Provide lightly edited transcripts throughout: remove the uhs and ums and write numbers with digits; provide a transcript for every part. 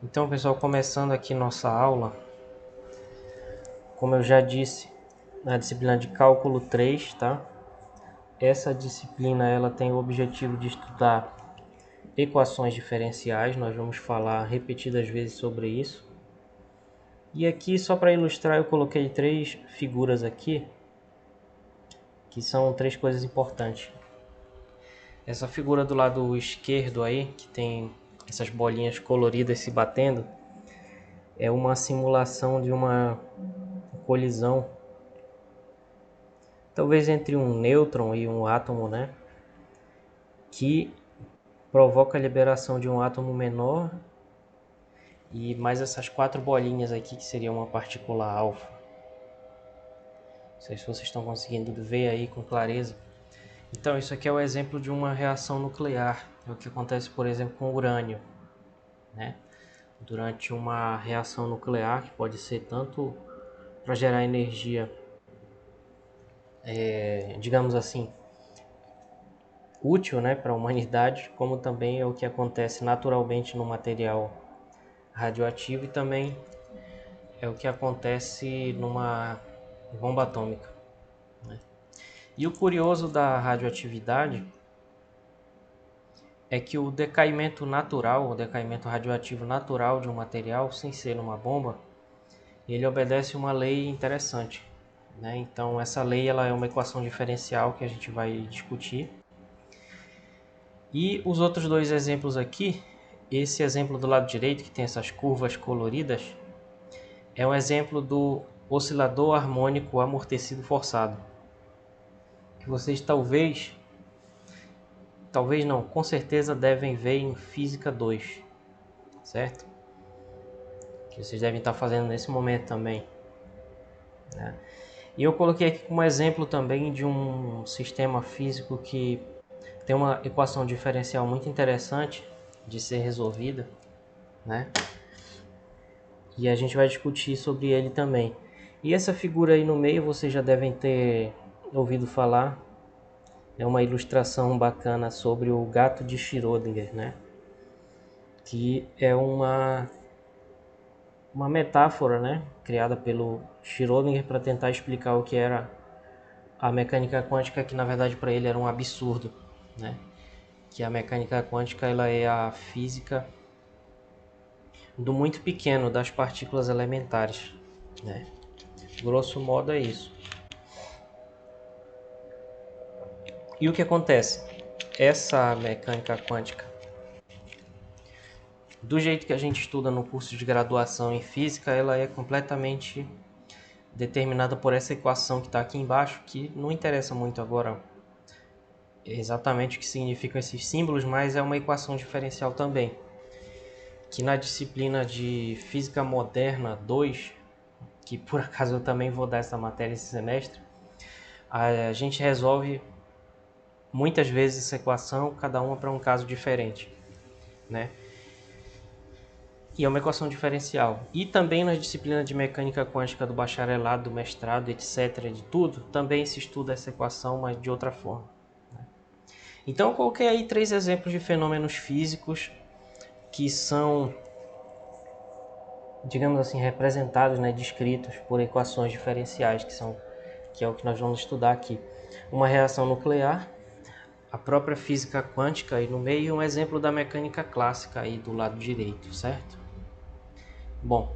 Então, pessoal, começando aqui nossa aula, como eu já disse, na disciplina de Cálculo 3, tá? Essa disciplina ela tem o objetivo de estudar equações diferenciais, nós vamos falar repetidas vezes sobre isso. E aqui, só para ilustrar, eu coloquei três figuras aqui, que são três coisas importantes. Essa figura do lado esquerdo aí, que tem essas bolinhas coloridas se batendo, é uma simulação de uma colisão, talvez entre um nêutron e um átomo, né? Que provoca a liberação de um átomo menor e mais essas quatro bolinhas aqui, que seria uma partícula alfa. Não sei se vocês estão conseguindo ver aí com clareza. Então, isso aqui é o exemplo de uma reação nuclear. É o que acontece, por exemplo, com urânio, né? Durante uma reação nuclear, que pode ser tanto para gerar energia, digamos assim, útil, né, para a humanidade, como também é o que acontece naturalmente no material radioativo e também é o que acontece numa bomba atômica, né? E o curioso da radioatividade é que o decaimento natural, o decaimento radioativo natural de um material, sem ser numa bomba, ele obedece uma lei interessante, né? Então essa lei ela é uma equação diferencial que a gente vai discutir. E os outros dois exemplos aqui, esse exemplo do lado direito que tem essas curvas coloridas, é um exemplo do oscilador harmônico amortecido forçado, que vocês talvez não, com certeza devem ver em Física 2, certo? Que vocês devem estar fazendo nesse momento também, né? E eu coloquei aqui como exemplo também de um sistema físico que tem uma equação diferencial muito interessante de ser resolvida, né? E a gente vai discutir sobre ele também. E essa figura aí no meio vocês já devem ter ouvido falar. É uma ilustração bacana sobre o gato de Schrödinger, né? Que é uma metáfora, né? Criada pelo Schrödinger para tentar explicar o que era a mecânica quântica, que na verdade para ele era um absurdo, né? Que a mecânica quântica ela é a física do muito pequeno, das partículas elementares, né? Grosso modo é isso. E o que acontece? Essa mecânica quântica, do jeito que a gente estuda no curso de graduação em física, ela é completamente determinada por essa equação que está aqui embaixo, que não interessa muito agora exatamente o que significam esses símbolos, mas é uma equação diferencial também, que na disciplina de Física Moderna 2, que por acaso eu também vou dar essa matéria esse semestre, a gente resolve muitas vezes essa equação, cada uma para um caso diferente, né? E é uma equação diferencial. E também nas disciplinas de mecânica quântica do bacharelado, do mestrado, etc., de tudo, também se estuda essa equação, mas de outra forma. Então eu coloquei aí três exemplos de fenômenos físicos que são, digamos assim, representados, né, descritos por equações diferenciais, que é o que nós vamos estudar aqui. Uma reação nuclear, a própria física quântica e no meio um exemplo da mecânica clássica aí do lado direito, certo? Bom,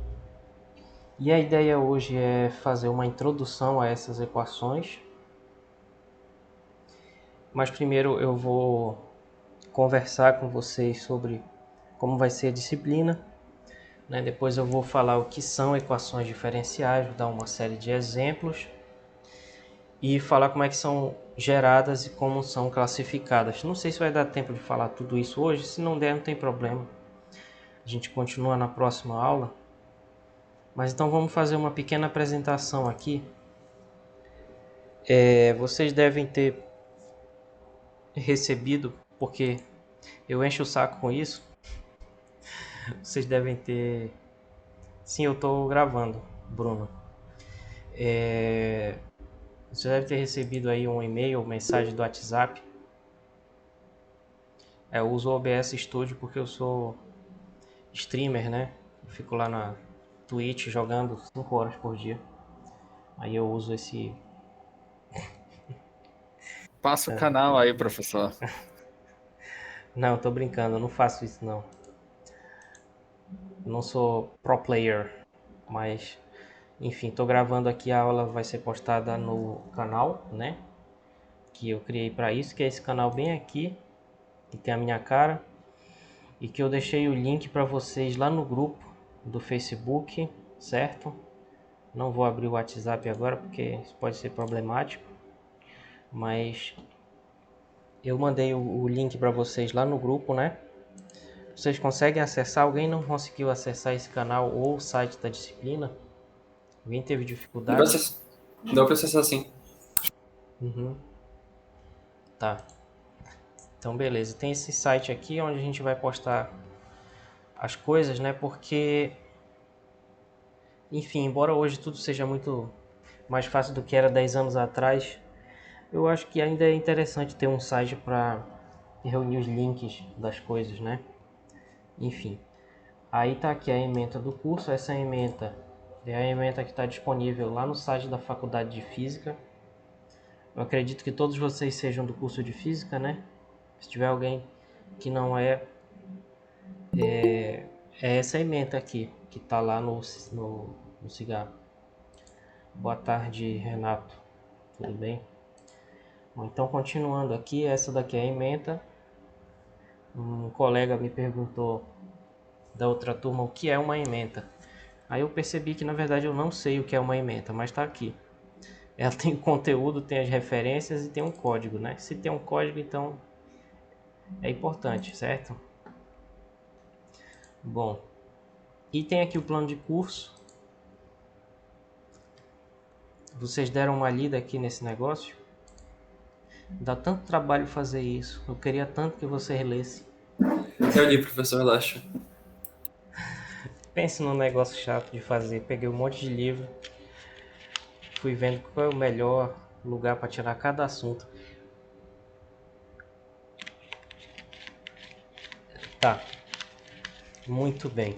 e a ideia hoje é fazer uma introdução a essas equações, mas primeiro eu vou conversar com vocês sobre como vai ser a disciplina, né? Depois eu vou falar o que são equações diferenciais, vou dar uma série de exemplos e falar como é que são geradas e como são classificadas. Não sei se vai dar tempo de falar tudo isso hoje, se não der não tem problema, a gente continua na próxima aula. Mas então vamos fazer uma pequena apresentação aqui. Vocês devem ter recebido, porque eu encho o saco com isso, vocês devem ter... Sim, eu estou gravando, Bruno. Você deve ter recebido aí um e-mail ou mensagem do WhatsApp. Eu uso o OBS Studio porque eu sou streamer, né? Eu fico lá na Twitch jogando 5 horas por dia. Aí eu uso esse... Passa o canal aí, professor. Não, tô brincando, eu não faço isso não. Eu não sou pro player, mas... Enfim, tô gravando aqui, a aula vai ser postada no canal, né? Que eu criei para isso, que é esse canal bem aqui, que tem a minha cara. E que eu deixei o link para vocês lá no grupo do Facebook, certo? Não vou abrir o WhatsApp agora porque isso pode ser problemático, mas eu mandei o link para vocês lá no grupo, né? Vocês conseguem acessar? Alguém não conseguiu acessar esse canal ou o site da disciplina? Alguém teve dificuldade? Dá pra acessar sim. Uhum. Tá. Então beleza. Tem esse site aqui onde a gente vai postar as coisas, né? Porque, enfim, embora hoje tudo seja muito mais fácil do que era 10 anos atrás, eu acho que ainda é interessante ter um site para reunir os links das coisas, né? Enfim, aí tá aqui a ementa do curso. Essa ementa é a ementa que está disponível lá no site da Faculdade de Física. Eu acredito que todos vocês sejam do curso de Física, né? Se tiver alguém que não é essa ementa aqui, que está lá no cigarro. Boa tarde, Renato. Tudo bem? Bom, então, continuando aqui, essa daqui é a ementa. Um colega me perguntou da outra turma o que é uma ementa. Aí eu percebi que na verdade eu não sei o que é uma ementa, mas está aqui. Ela tem o conteúdo, tem as referências e tem um código, né? Se tem um código, então é importante, certo? Bom, e tem aqui o plano de curso. Vocês deram uma lida aqui nesse negócio? Dá tanto trabalho fazer isso. Eu queria tanto que você lesse. Eu li, professor, relaxa. Pense num negócio chato de fazer. Peguei um monte de livro, fui vendo qual é o melhor lugar para tirar cada assunto. Tá, muito bem.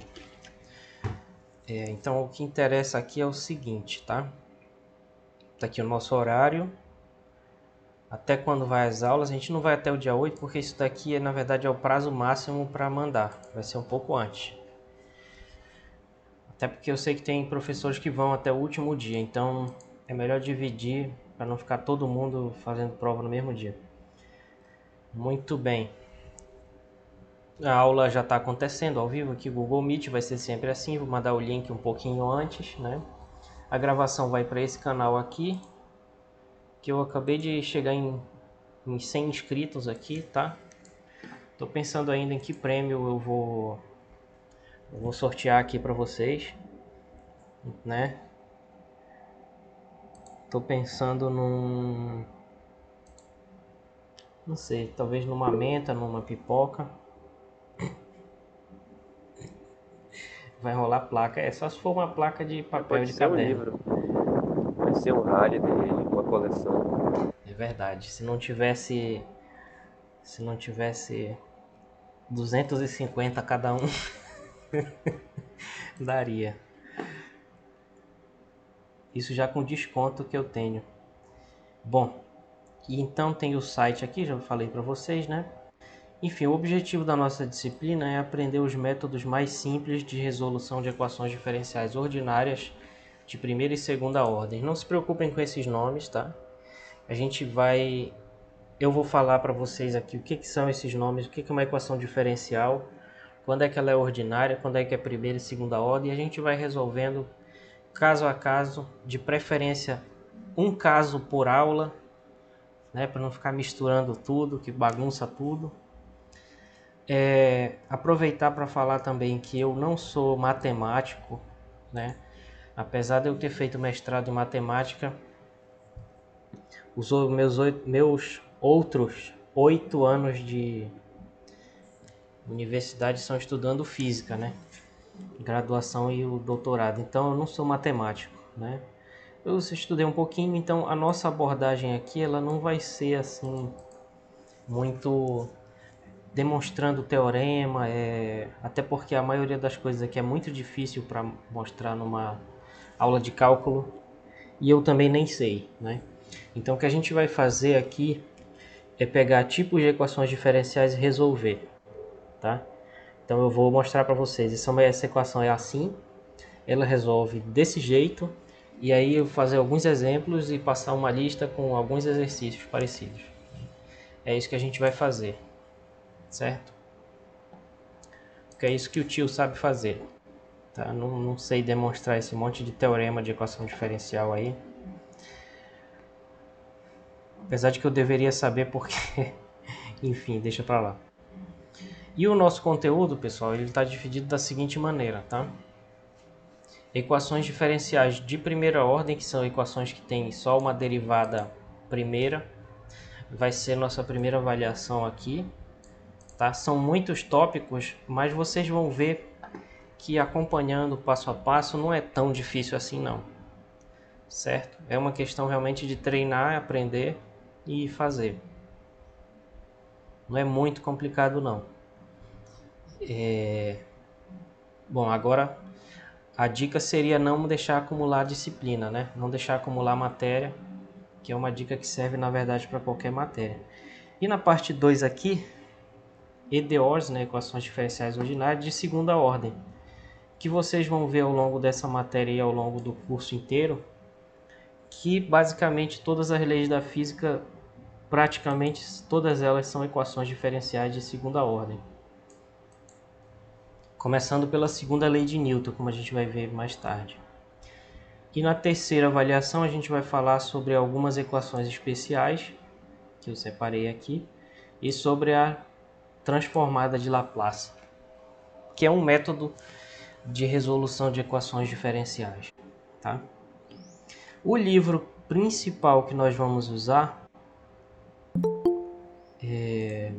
Então o que interessa aqui é o seguinte, tá? Tá aqui o nosso horário. Até quando vai as aulas? A gente não vai até o dia 8, porque isso daqui na verdade é o prazo máximo para mandar. Vai ser um pouco antes. Até porque eu sei que tem professores que vão até o último dia, então é melhor dividir para não ficar todo mundo fazendo prova no mesmo dia. Muito bem. A aula já está acontecendo ao vivo aqui, Google Meet, vai ser sempre assim. Vou mandar o link um pouquinho antes, né? A gravação vai para esse canal aqui, que eu acabei de chegar em 100 inscritos aqui, tá? Tô pensando ainda em que prêmio eu vou sortear aqui para vocês, né? Tô pensando não sei, talvez numa menta, numa pipoca. Vai rolar placa, só se for uma placa de papel Pode de ser um caderno. livro, pode ser um rádio dele, uma coleção. É verdade, se não tivesse 250 cada um, daria. Isso já com desconto que eu tenho. Bom, e então tem o site aqui, já falei para vocês, né? Enfim, o objetivo da nossa disciplina é aprender os métodos mais simples de resolução de equações diferenciais ordinárias de primeira e segunda ordem. Não se preocupem com esses nomes, tá? Eu vou falar para vocês aqui o que são esses nomes, o que é uma equação diferencial, quando é que ela é ordinária, quando é que é primeira e segunda ordem, e a gente vai resolvendo caso a caso, de preferência um caso por aula, né, para não ficar misturando tudo, que bagunça tudo. Aproveitar para falar também que eu não sou matemático, né? Apesar de eu ter feito mestrado em matemática, os meus outros 8 anos de universidade são estudando física, né? Graduação e o doutorado. Então eu não sou matemático, né? Eu estudei um pouquinho, então a nossa abordagem aqui ela não vai ser assim muito demonstrando o teorema, até porque a maioria das coisas aqui é muito difícil para mostrar numa aula de cálculo e eu também nem sei, né? Então o que a gente vai fazer aqui é pegar tipos de equações diferenciais e resolver, tá? Então eu vou mostrar para vocês, essa equação é assim, ela resolve desse jeito, e aí eu vou fazer alguns exemplos e passar uma lista com alguns exercícios parecidos. É isso que a gente vai fazer, certo? Porque é isso que o tio sabe fazer, tá? Não sei demonstrar esse monte de teorema de equação diferencial aí. Apesar de que eu deveria saber porque, enfim, deixa pra lá. E o nosso conteúdo, pessoal, ele está dividido da seguinte maneira, tá? Equações diferenciais de primeira ordem, que são equações que têm só uma derivada primeira, vai ser nossa primeira avaliação aqui, tá? São muitos tópicos, mas vocês vão ver que acompanhando passo a passo não é tão difícil assim não, certo? É uma questão realmente de treinar, aprender e fazer. Não é muito complicado não. Bom, agora a dica seria não deixar acumular disciplina, né? Não deixar acumular matéria, que é uma dica que serve na verdade para qualquer matéria. E na parte 2 aqui, EDOs, né, equações diferenciais ordinárias de segunda ordem, que vocês vão ver ao longo dessa matéria e ao longo do curso inteiro, que basicamente todas as leis da física, praticamente todas elas são equações diferenciais de segunda ordem. Começando pela segunda lei de Newton, como a gente vai ver mais tarde. E na terceira avaliação a gente vai falar sobre algumas equações especiais, que eu separei aqui, e sobre a transformada de Laplace, que é um método de resolução de equações diferenciais, tá? O livro principal que nós vamos usar é...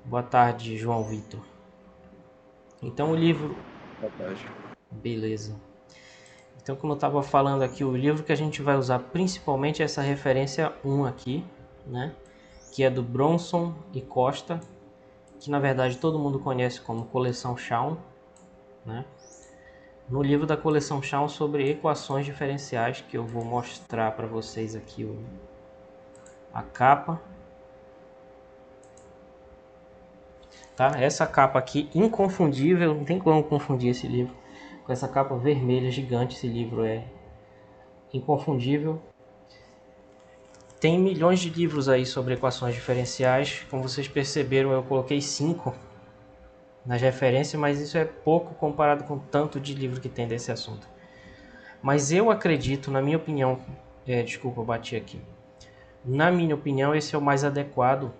Boa tarde, João Vitor. Então o livro... Boa tarde. Beleza. Então, como eu estava falando aqui, o livro que a gente vai usar principalmente é essa referência 1 aqui, né? Que é do Bronson e Costa, que na verdade todo mundo conhece como Coleção Shawn, né? No livro da Coleção Shawn sobre equações diferenciais, que eu vou mostrar para vocês aqui a capa. Tá? Essa capa aqui, inconfundível, não tem como confundir esse livro com essa capa vermelha gigante. Esse livro é inconfundível. Tem milhões de livros aí sobre equações diferenciais. Como vocês perceberam, eu coloquei 5 nas referências, mas isso é pouco comparado com o tanto de livro que tem desse assunto. Mas eu acredito, na minha opinião, desculpa, eu bati aqui. Na minha opinião, esse é o mais adequado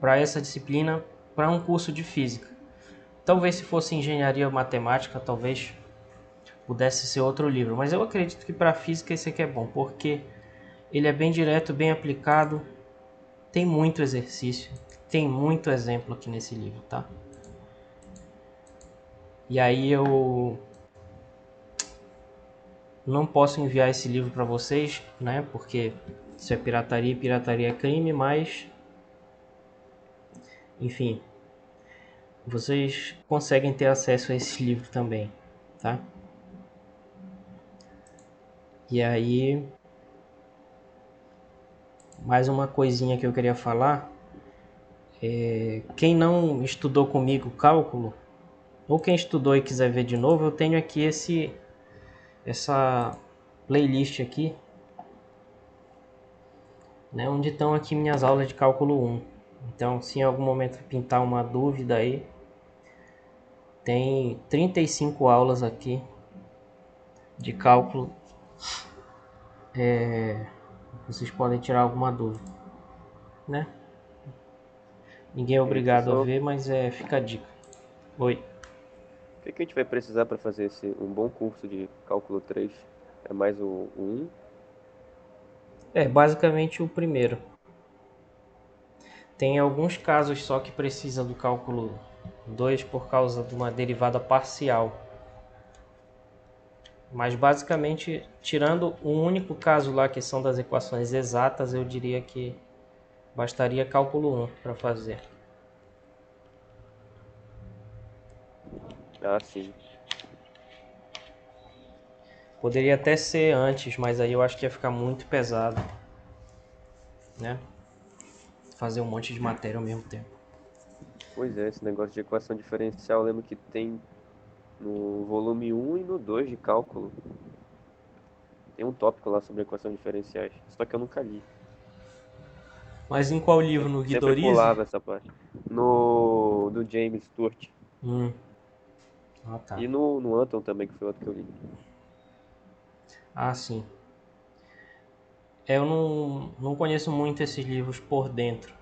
para essa disciplina, para um curso de física. Talvez se fosse engenharia ou matemática, talvez pudesse ser outro livro. Mas eu acredito que para física esse aqui é bom, porque ele é bem direto, bem aplicado, tem muito exercício, tem muito exemplo aqui nesse livro, tá? E aí eu não posso enviar esse livro para vocês, né? Porque isso é pirataria e pirataria é crime, mas... Enfim, vocês conseguem ter acesso a esse livro também, tá? E aí, mais uma coisinha que eu queria falar, quem não estudou comigo cálculo, ou quem estudou e quiser ver de novo, eu tenho aqui essa playlist aqui, né, onde estão aqui minhas aulas de cálculo 1. Então, se em algum momento pintar uma dúvida aí, tem 35 aulas aqui de cálculo. Vocês podem tirar alguma dúvida, né? Ninguém é obrigado a ver, mas fica a dica. Oi. O que a gente vai precisar para fazer um bom curso de cálculo 3? É mais o 1? Basicamente o primeiro. Tem alguns casos só que precisa do cálculo 2 por causa de uma derivada parcial. Mas basicamente, tirando um único caso lá que são das equações exatas, eu diria que Bastaria cálculo 1 para fazer. Ah, sim. Poderia até ser antes, mas aí eu acho que ia ficar muito pesado, né? Fazer um monte de matéria ao mesmo tempo. Pois é, esse negócio de equação diferencial, eu lembro que tem no volume 1 e no 2 de cálculo. Tem um tópico lá sobre equações diferenciais. Só que eu nunca li. Mas em qual livro? No Sempre Guidorize? pulava essa parte. No do James Stewart. Ah, tá. E no Anton também, que foi outro que eu li. Ah, sim. Eu não conheço muito esses livros por dentro,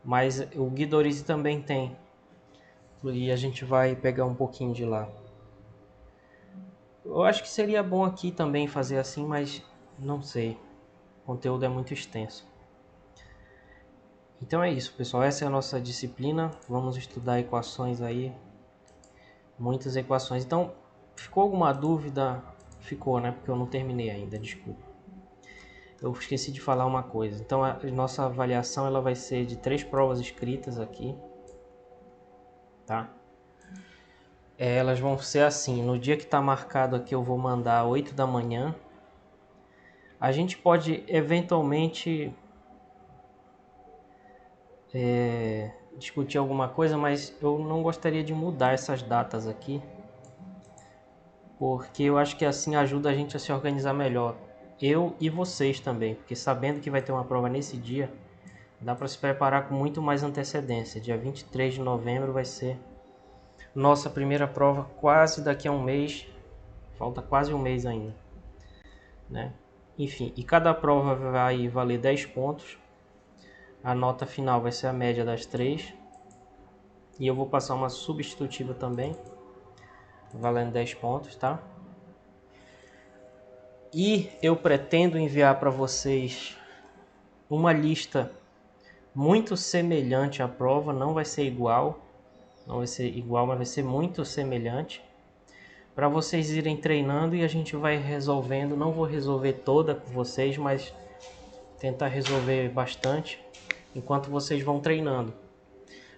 mas o Guidorize também tem. E a gente vai pegar um pouquinho de lá. Eu acho que seria bom aqui também fazer assim, mas não sei. O conteúdo é muito extenso. Então é isso, pessoal. Essa é a nossa disciplina. Vamos estudar equações aí. Muitas equações. Então, ficou alguma dúvida? Ficou, né? Porque eu não terminei ainda, desculpa. Eu esqueci de falar uma coisa. Então, a nossa avaliação ela vai ser de 3 provas escritas aqui, tá? Elas vão ser assim, no dia que está marcado aqui eu vou mandar 8 da manhã. A gente pode eventualmente discutir alguma coisa, mas eu não gostaria de mudar essas datas aqui, porque eu acho que assim ajuda a gente a se organizar melhor. Eu e vocês também, porque sabendo que vai ter uma prova nesse dia, dá para se preparar com muito mais antecedência. Dia 23 de novembro vai ser nossa primeira prova, quase daqui a um mês. Falta quase um mês ainda, né? Enfim, e cada prova vai valer 10 pontos. A nota final vai ser a média das 3. E eu vou passar uma substitutiva também, valendo 10 pontos, tá? E eu pretendo enviar para vocês uma lista muito semelhante à prova, não vai ser igual, mas vai ser muito semelhante, para vocês irem treinando e a gente vai resolvendo. Não vou resolver toda com vocês, mas tentar resolver bastante enquanto vocês vão treinando.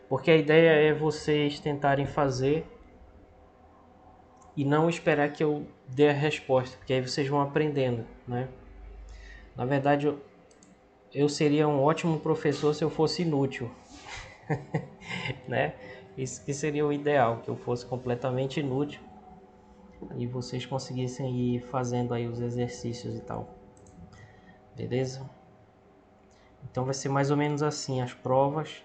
Porque a ideia é vocês tentarem fazer e não esperar que eu dê a resposta, porque aí vocês vão aprendendo, né? Na verdade, eu seria um ótimo professor se eu fosse inútil, né? Isso que seria o ideal, que eu fosse completamente inútil e vocês conseguissem ir fazendo aí os exercícios e tal. Beleza? Então vai ser mais ou menos assim as provas.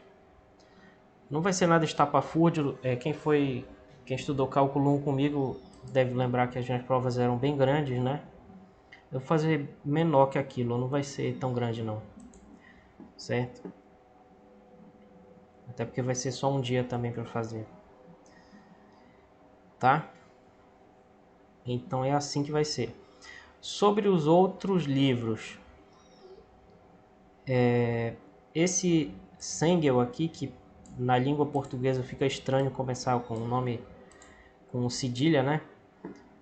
Não vai ser nada estapafúrdio. Quem estudou cálculo 1 comigo deve lembrar que as minhas provas eram bem grandes, né? Eu vou fazer menor que aquilo, não vai ser tão grande não, certo? Até porque vai ser só um dia também para fazer, tá? Então é assim que vai ser. Sobre os outros livros, esse Sengel aqui, que na língua portuguesa fica estranho começar com o nome com cedilha, né?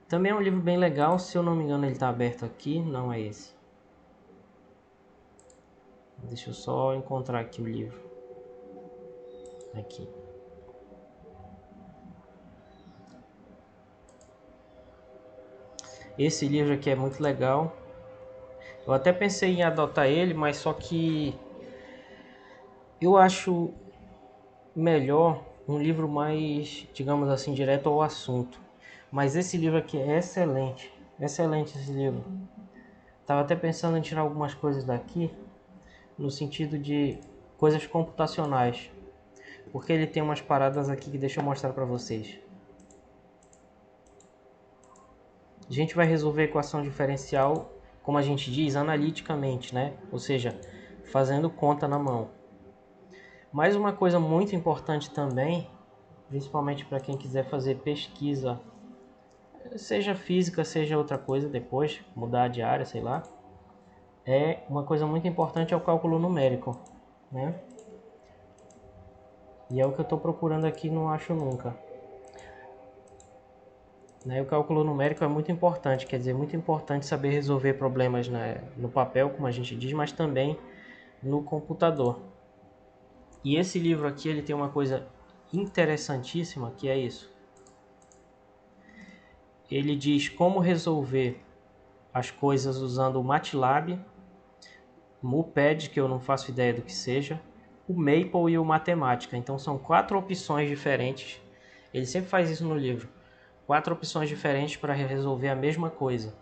Também é um livro bem legal, se eu não me engano ele está aberto aqui, não é esse. Deixa eu só encontrar aqui o livro. Aqui. Esse livro aqui é muito legal. Eu até pensei em adotar ele, mas só que eu acho melhor um livro mais, digamos assim, direto ao assunto. Mas esse livro aqui é excelente. Excelente esse livro. Tava até pensando em tirar algumas coisas daqui, no sentido de coisas computacionais. Porque ele tem umas paradas aqui que deixa eu mostrar para vocês. A gente vai resolver a equação diferencial, como a gente diz, analiticamente, né? Ou seja, fazendo conta na mão. Mais uma coisa muito importante também, principalmente para quem quiser fazer pesquisa, seja física, seja outra coisa depois, mudar de área, sei lá, uma coisa muito importante é o cálculo numérico, né? E é o que eu estou procurando aqui, não acho nunca. Né? O cálculo numérico é muito importante, quer dizer, muito importante saber resolver problemas, né, no papel, como a gente diz, mas também no computador. E esse livro aqui ele tem uma coisa interessantíssima, que é isso. Ele diz como resolver as coisas usando o MATLAB, o MUPAD, que eu não faço ideia do que seja, o Maple e o Matemática. Então são 4 opções diferentes. Ele sempre faz isso no livro. 4 opções diferentes para resolver a mesma coisa,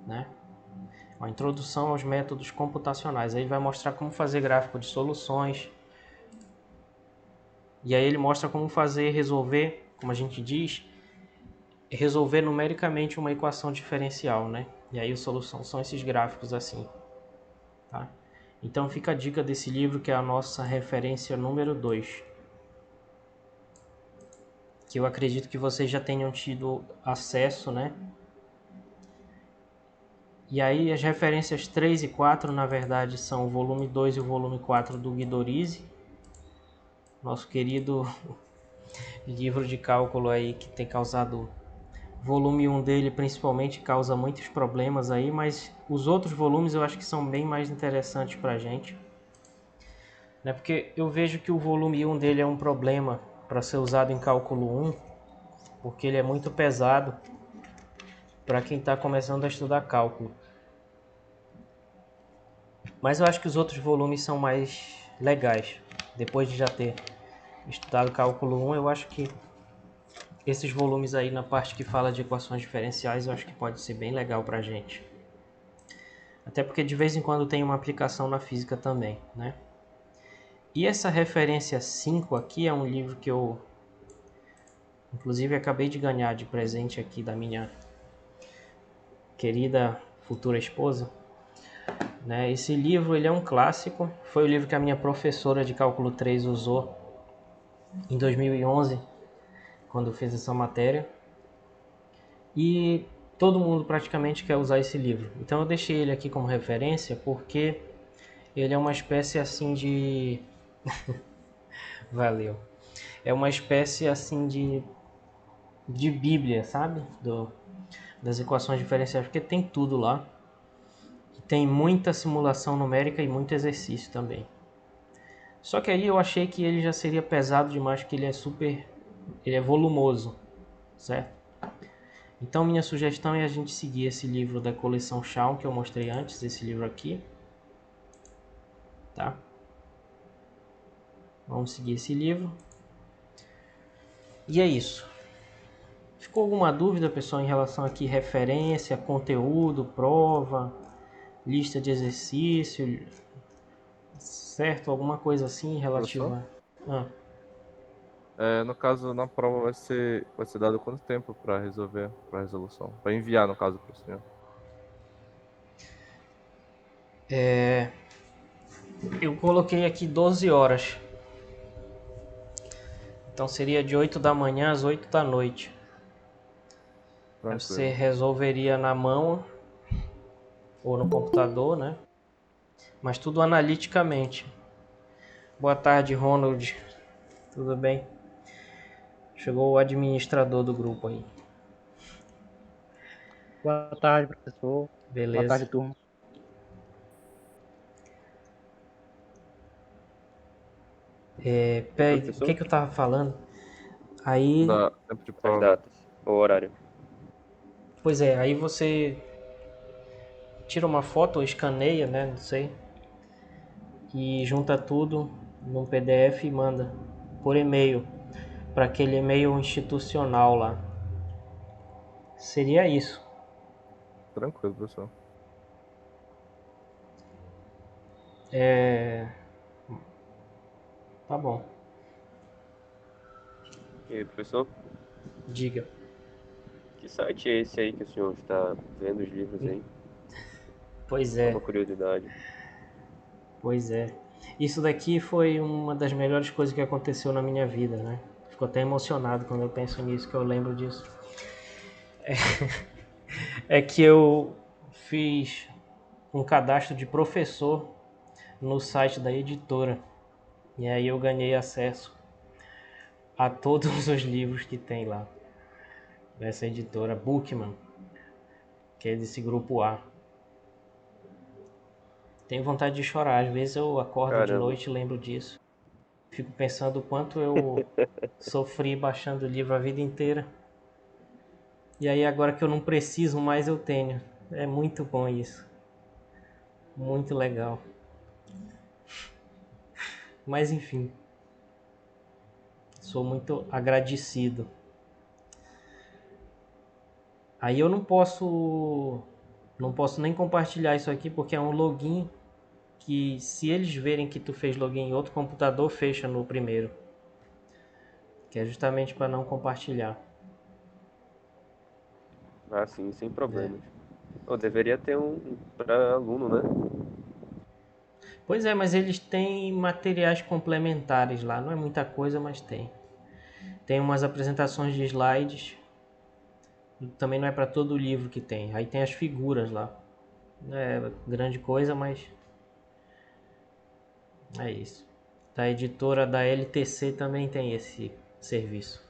né? Uma introdução aos métodos computacionais. Aí ele vai mostrar como fazer gráfico de soluções. E aí ele mostra como resolver, como a gente diz, resolver numericamente uma equação diferencial, né? E aí a solução são esses gráficos assim, tá? Então fica a dica desse livro, que é a nossa referência número 2. Que eu acredito que vocês já tenham tido acesso, né? E aí as referências 3 e 4, na verdade, são o volume 2 e o volume 4 do Guidorizi, nosso querido livro de cálculo aí que tem causado... Volume 1 dele principalmente causa muitos problemas aí, mas os outros volumes eu acho que são bem mais interessantes pra gente, né? Porque eu vejo que o volume 1 dele é um problema para ser usado em cálculo 1, porque ele é muito pesado para quem está começando a estudar cálculo. Mas eu acho que os outros volumes são mais legais. Depois de já ter estudado cálculo 1, eu acho que esses volumes aí na parte que fala de equações diferenciais, eu acho que pode ser bem legal pra gente. Até porque de vez em quando tem uma aplicação na física também, né? E essa referência 5 aqui é um livro que eu, inclusive, acabei de ganhar de presente aqui da minha querida futura esposa, né? Esse livro ele é um clássico, foi o livro que a minha professora de cálculo 3 usou em 2011, quando fez essa matéria. E todo mundo praticamente quer usar esse livro. Então eu deixei ele aqui como referência porque ele é uma espécie assim de... Valeu. É uma espécie assim de bíblia, sabe? Das equações diferenciais, porque tem tudo lá. E tem muita simulação numérica e muito exercício também. Só que aí eu achei que ele já seria pesado demais, porque ele é volumoso, certo? Então minha sugestão é a gente seguir esse livro da coleção Shawn, que eu mostrei antes, esse livro aqui. Tá? Vamos seguir esse livro. E é isso. Ficou alguma dúvida, pessoal, em relação aqui referência, conteúdo, prova, lista de exercício, certo? Alguma coisa assim Professor? relativa... Ah, No caso, na prova vai ser dado quanto tempo para resolver, para resolução? Para enviar, no caso, para o senhor. eu coloquei aqui 12 horas. Então seria de 8 da manhã às 8 da noite. Aí você Tranquilo. resolveria na mão ou no computador, né? Mas tudo analiticamente. Boa tarde, Ronald. Tudo bem? Chegou o administrador do grupo aí. Boa tarde, professor. Boa tarde, Beleza. turma. Peraí, o Professor, que eu tava falando? Aí, Dá tempo de as prova. datas, o horário. pois é, aí você tira uma foto ou escaneia, né? Não sei. E junta tudo num PDF e manda por e-mail para aquele e-mail institucional lá. Seria isso. Tranquilo, professor. Tá bom. E aí, professor, Diga. que site é esse aí que o senhor está vendo os livros aí? Pois Só é, uma curiosidade. pois é. Isso daqui foi uma das melhores coisas que aconteceu na minha vida, né? Fico até emocionado quando eu penso nisso, que eu lembro disso. É que eu fiz um cadastro de professor no site da editora. E aí eu ganhei acesso a todos os livros que tem lá. Dessa editora Bookman, que é desse grupo A. Tenho vontade de chorar. Às vezes eu acordo de Caramba. noite e lembro disso. Fico pensando o quanto eu sofri baixando o livro a vida inteira. E aí agora que eu não preciso mais, eu tenho. É muito bom isso. Muito legal. Mas enfim. Sou muito agradecido. Aí eu não posso nem compartilhar isso aqui porque é um login que se eles verem que tu fez login em outro computador, fecha no primeiro. Que é justamente para não compartilhar. Ah, sim, sem problemas. Ou deveria ter um para aluno, né? Pois é, mas eles têm materiais complementares lá. Não é muita coisa, mas tem. Tem umas apresentações de slides. Também não é para todo o livro que tem. Aí tem as figuras lá. Não é grande coisa, mas é isso. Da editora da LTC também tem esse serviço.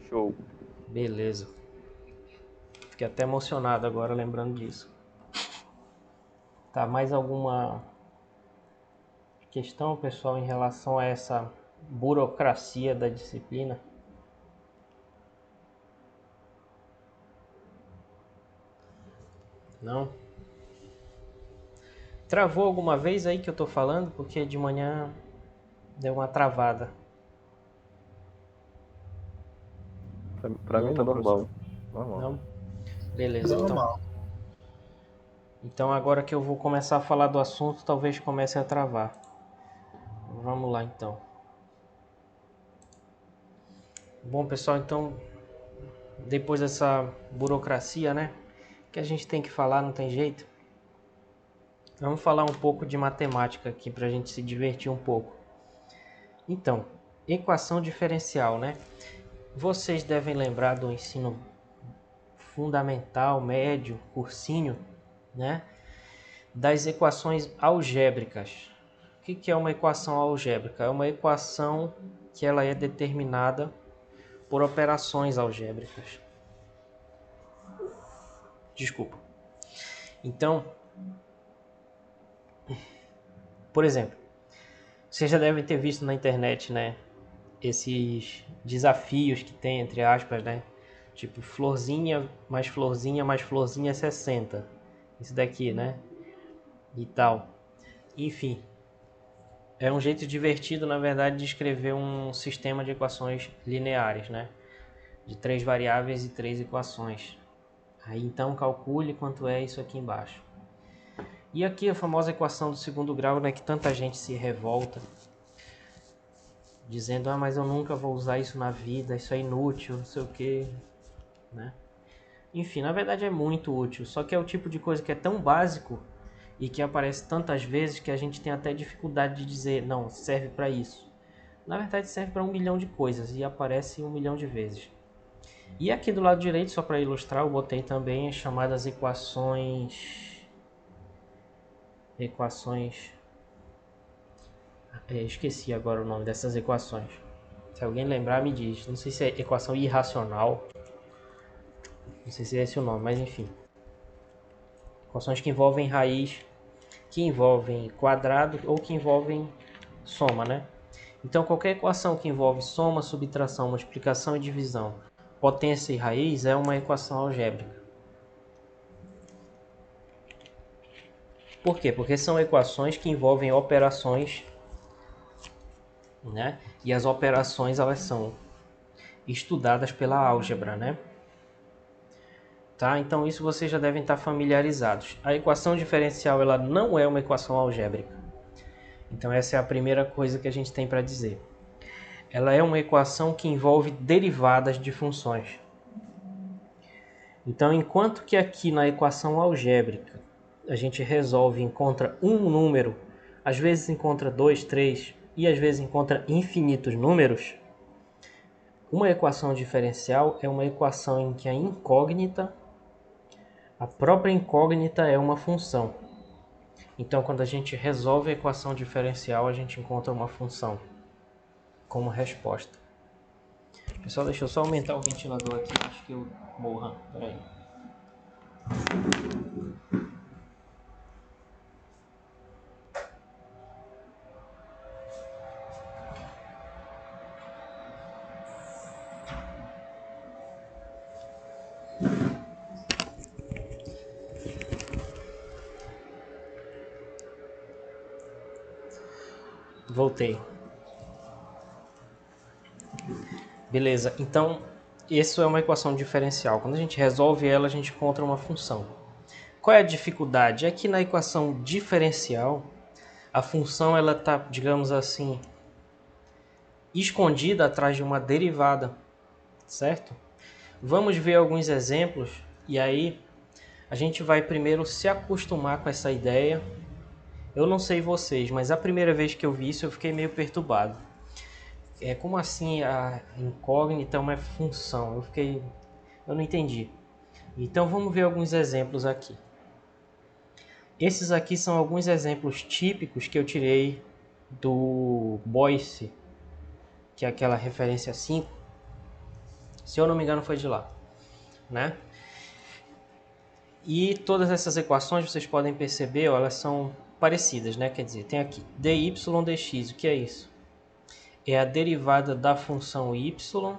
Show. Beleza. Fiquei até emocionado agora lembrando disso. Tá, mais alguma questão, pessoal, em relação a essa burocracia da disciplina? Não? Travou alguma vez aí que eu tô falando? Porque de manhã deu uma travada. Pra mim Não, tá não, normal. professor. Normal. Não? Beleza, então. Normal. Então agora que eu vou começar a falar do assunto, talvez comece a travar. Vamos lá então. Bom, pessoal, então depois dessa burocracia, né, que a gente tem que falar, não tem jeito. Vamos falar um pouco de matemática aqui para a gente se divertir um pouco. Então, equação diferencial, né? Vocês devem lembrar do ensino fundamental, médio, cursinho, né? Das equações algébricas. O que é uma equação algébrica? É uma equação que ela é determinada por operações algébricas. Desculpa. Então, por exemplo, vocês já devem ter visto na internet, né? Esses desafios que tem, entre aspas, né? Tipo, florzinha mais florzinha mais florzinha é 60. Isso daqui, né? E tal. Enfim, é um jeito divertido, na verdade, de escrever um sistema de equações lineares, né? De 3 variáveis e 3 equações. Aí então calcule quanto é isso aqui embaixo. E aqui a famosa equação do segundo grau, né, que tanta gente se revolta, dizendo, ah, mas eu nunca vou usar isso na vida, isso é inútil, não sei o que, né? Enfim, na verdade é muito útil, só que é o tipo de coisa que é tão básico e que aparece tantas vezes que a gente tem até dificuldade de dizer, não, serve para isso. Na verdade serve para 1 milhão de coisas e aparece 1 milhão de vezes. E aqui do lado direito, só para ilustrar, eu botei também as chamadas equações... esqueci agora o nome dessas equações. Se alguém lembrar, me diz. Não sei se é equação irracional. Não sei se é esse o nome, mas enfim. Equações que envolvem raiz, que envolvem quadrado ou que envolvem soma, né? Então, qualquer equação que envolve soma, subtração, multiplicação e divisão, potência e raiz é uma equação algébrica. Por quê? Porque são equações que envolvem operações, né? E as operações, elas são estudadas pela álgebra, né? Tá? Então isso vocês já devem estar familiarizados. A equação diferencial, ela não é uma equação algébrica. Então essa é a primeira coisa que a gente tem para dizer. Ela é uma equação que envolve derivadas de funções. Então, enquanto que aqui na equação algébrica a gente resolve e encontra um número, às vezes encontra 2, 3 e às vezes encontra infinitos números, uma equação diferencial é uma equação em que a própria incógnita é uma função. Então, quando a gente resolve a equação diferencial, a gente encontra uma função como resposta. Pessoal, deixa eu só aumentar o ventilador aqui, acho que eu morra. Peraí. Voltei. Beleza, então isso é uma equação diferencial. Quando a gente resolve ela, a gente encontra uma função. Qual é a dificuldade? É que na equação diferencial, a função ela está, digamos assim, escondida atrás de uma derivada, certo? Vamos ver alguns exemplos e aí a gente vai primeiro se acostumar com essa ideia. Eu não sei vocês, mas a primeira vez que eu vi isso eu fiquei meio perturbado. Como assim a incógnita é uma função? Eu não entendi. Então vamos ver alguns exemplos aqui. Esses aqui são alguns exemplos típicos que eu tirei do Boyce, que é aquela referência 5. Se eu não me engano foi de lá, né? E todas essas equações vocês podem perceber, ó, elas são parecidas, né? Quer dizer, tem aqui dy dx, o que é isso? É a derivada da função y.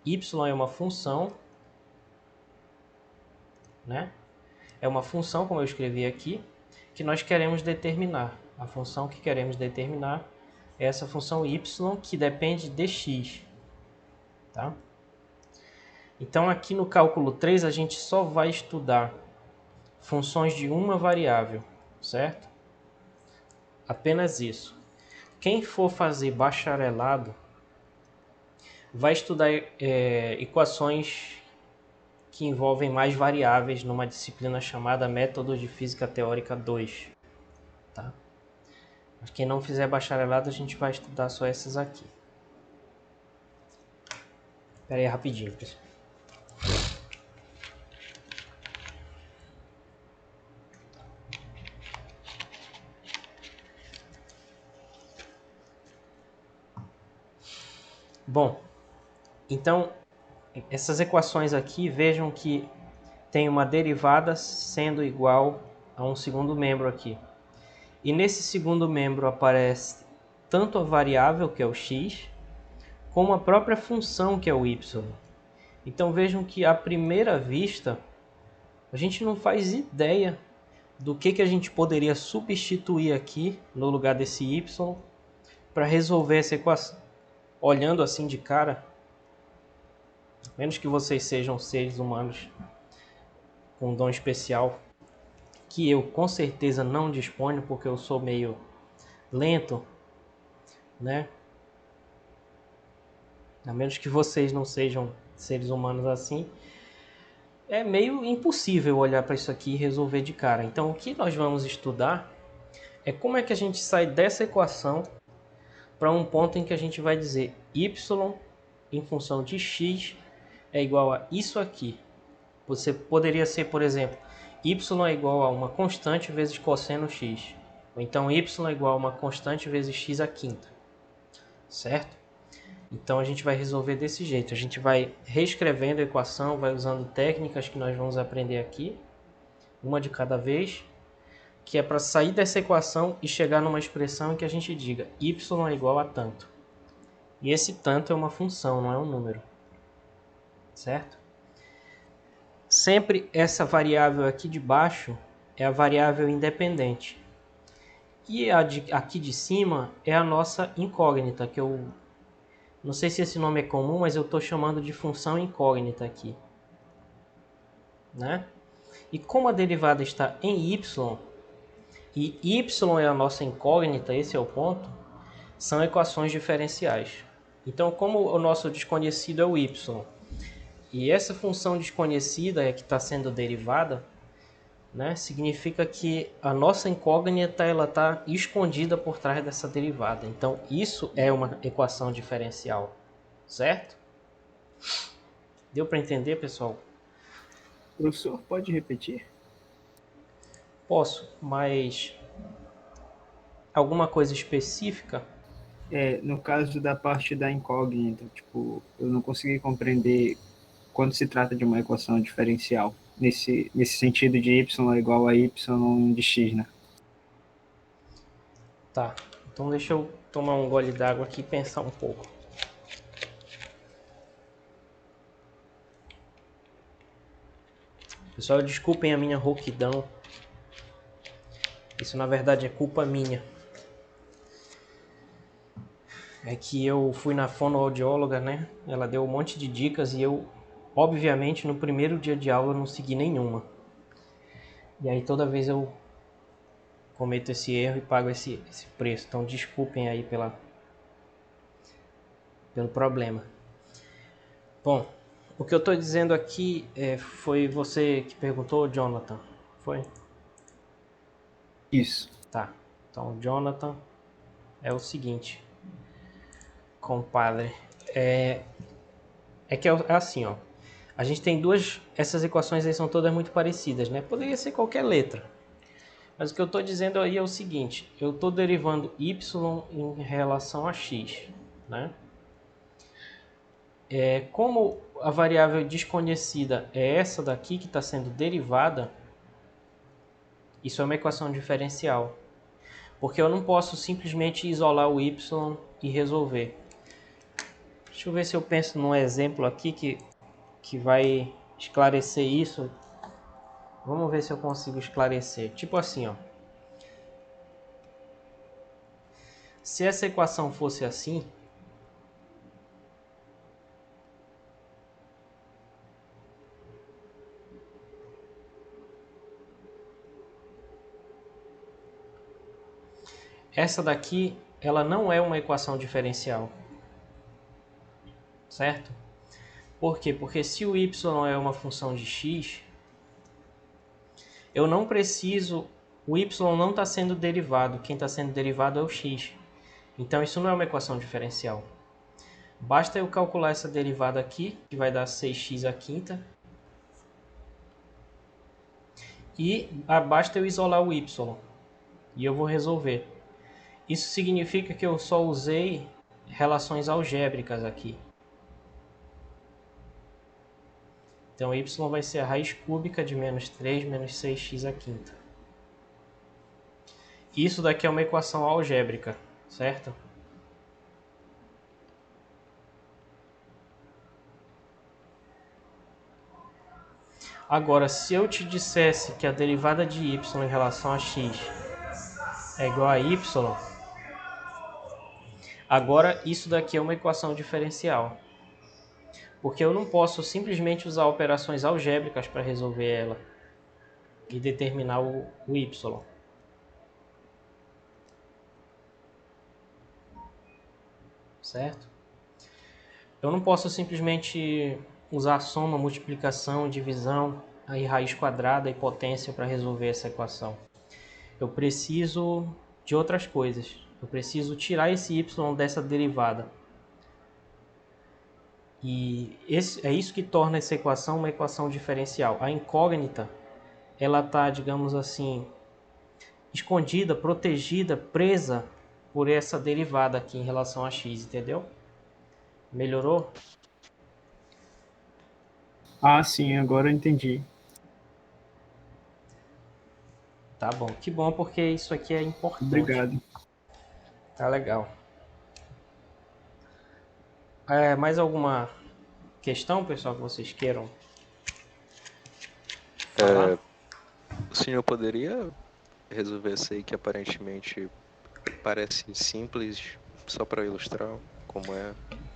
Y é uma função, né? É uma função, como eu escrevi aqui, que nós queremos determinar. A função que queremos determinar é essa função y, que depende de x. Tá? Então, aqui no cálculo 3, a gente só vai estudar funções de uma variável, certo? Apenas isso. Quem for fazer bacharelado vai estudar equações que envolvem mais variáveis numa disciplina chamada Métodos de Física Teórica 2. Tá? Mas quem não fizer bacharelado, a gente vai estudar só essas aqui. Espera aí rapidinho, pessoal. Bom, então essas equações aqui, vejam que tem uma derivada sendo igual a um segundo membro aqui. E nesse segundo membro aparece tanto a variável, que é o x, como a própria função, que é o y. Então vejam que à primeira vista, a gente não faz ideia do que a gente poderia substituir aqui no lugar desse y para resolver essa equação. Olhando assim de cara, menos que vocês sejam seres humanos com um dom especial, que eu com certeza não disponho, porque eu sou meio lento, né? A menos que vocês não sejam seres humanos assim, é meio impossível olhar para isso aqui e resolver de cara. Então, o que nós vamos estudar é como é que a gente sai dessa equação para um ponto em que a gente vai dizer y em função de x é igual a isso aqui. Você poderia ser, por exemplo, y é igual a uma constante vezes cosseno x. Ou então y é igual a uma constante vezes x à quinta. Certo? Então a gente vai resolver desse jeito. A gente vai reescrevendo a equação, vai usando técnicas que nós vamos aprender aqui, uma de cada vez, que é para sair dessa equação e chegar numa expressão em que a gente diga y é igual a tanto. E esse tanto é uma função, não é um número. Certo? Sempre essa variável aqui de baixo é a variável independente. E aqui de cima é a nossa incógnita, que eu não sei se esse nome é comum, mas eu estou chamando de função incógnita aqui. Né? E como a derivada está em y, e y é a nossa incógnita, esse é o ponto, são equações diferenciais. Então, como o nosso desconhecido é o y, e essa função desconhecida é que está sendo derivada, né, significa que a nossa incógnita está escondida por trás dessa derivada. Então, isso é uma equação diferencial, certo? Deu para entender, pessoal? Professor, pode repetir? Posso, mas alguma coisa específica? No caso da parte da incógnita, tipo, eu não consegui compreender quando se trata de uma equação diferencial, nesse sentido de y é igual a y de x, né? Tá, então deixa eu tomar um gole d'água aqui e pensar um pouco. Pessoal, desculpem a minha rouquidão. Isso na verdade é culpa minha. é que eu fui na fonoaudióloga, né? Ela deu um monte de dicas e eu, obviamente, no primeiro dia de aula não segui nenhuma. E aí toda vez eu cometo esse erro e pago esse preço. Então desculpem aí pelo problema. Bom, o que eu estou dizendo aqui foi você que perguntou, Jonathan. Foi? Isso. Tá. Então, Jonathan, é o seguinte, compadre. É que é assim, ó. A gente tem essas equações aí são todas muito parecidas, né? Poderia ser qualquer letra. Mas o que eu estou dizendo aí é o seguinte, eu estou derivando y em relação a x, né? Como a variável desconhecida é essa daqui que está sendo derivada, isso é uma equação diferencial. Porque eu não posso simplesmente isolar o y e resolver. Deixa eu ver se eu penso num exemplo aqui que vai esclarecer isso. Vamos ver se eu consigo esclarecer. Tipo assim, ó. Se essa equação fosse assim, essa daqui, ela não é uma equação diferencial. Certo? Por quê? Porque se o y é uma função de x, eu não preciso... O y não está sendo derivado. Quem está sendo derivado é o x. Então isso não é uma equação diferencial. Basta eu calcular essa derivada aqui, que vai dar 6x à quinta. E basta eu isolar o y. E eu vou resolver. Isso significa que eu só usei relações algébricas aqui. Então y vai ser a raiz cúbica de menos 3 menos 6x à quinta. Isso daqui é uma equação algébrica, certo? Agora, se eu te dissesse que a derivada de y em relação a x é igual a y, agora isso daqui é uma equação diferencial. Porque eu não posso simplesmente usar operações algébricas para resolver ela e determinar o y. Certo? Eu não posso simplesmente usar soma, multiplicação, divisão, aí raiz quadrada e potência para resolver essa equação. Eu preciso de outras coisas. Eu preciso tirar esse y dessa derivada. E é isso que torna essa equação uma equação diferencial. A incógnita, ela está, digamos assim, escondida, protegida, presa por essa derivada aqui em relação a x, entendeu? Melhorou? Ah, sim, agora eu entendi. Tá bom, que bom, porque isso aqui é importante. Obrigado. Tá legal. Mais alguma questão, pessoal, que vocês queiram falar? O senhor poderia resolver essa aí que aparentemente parece simples, só para ilustrar como é?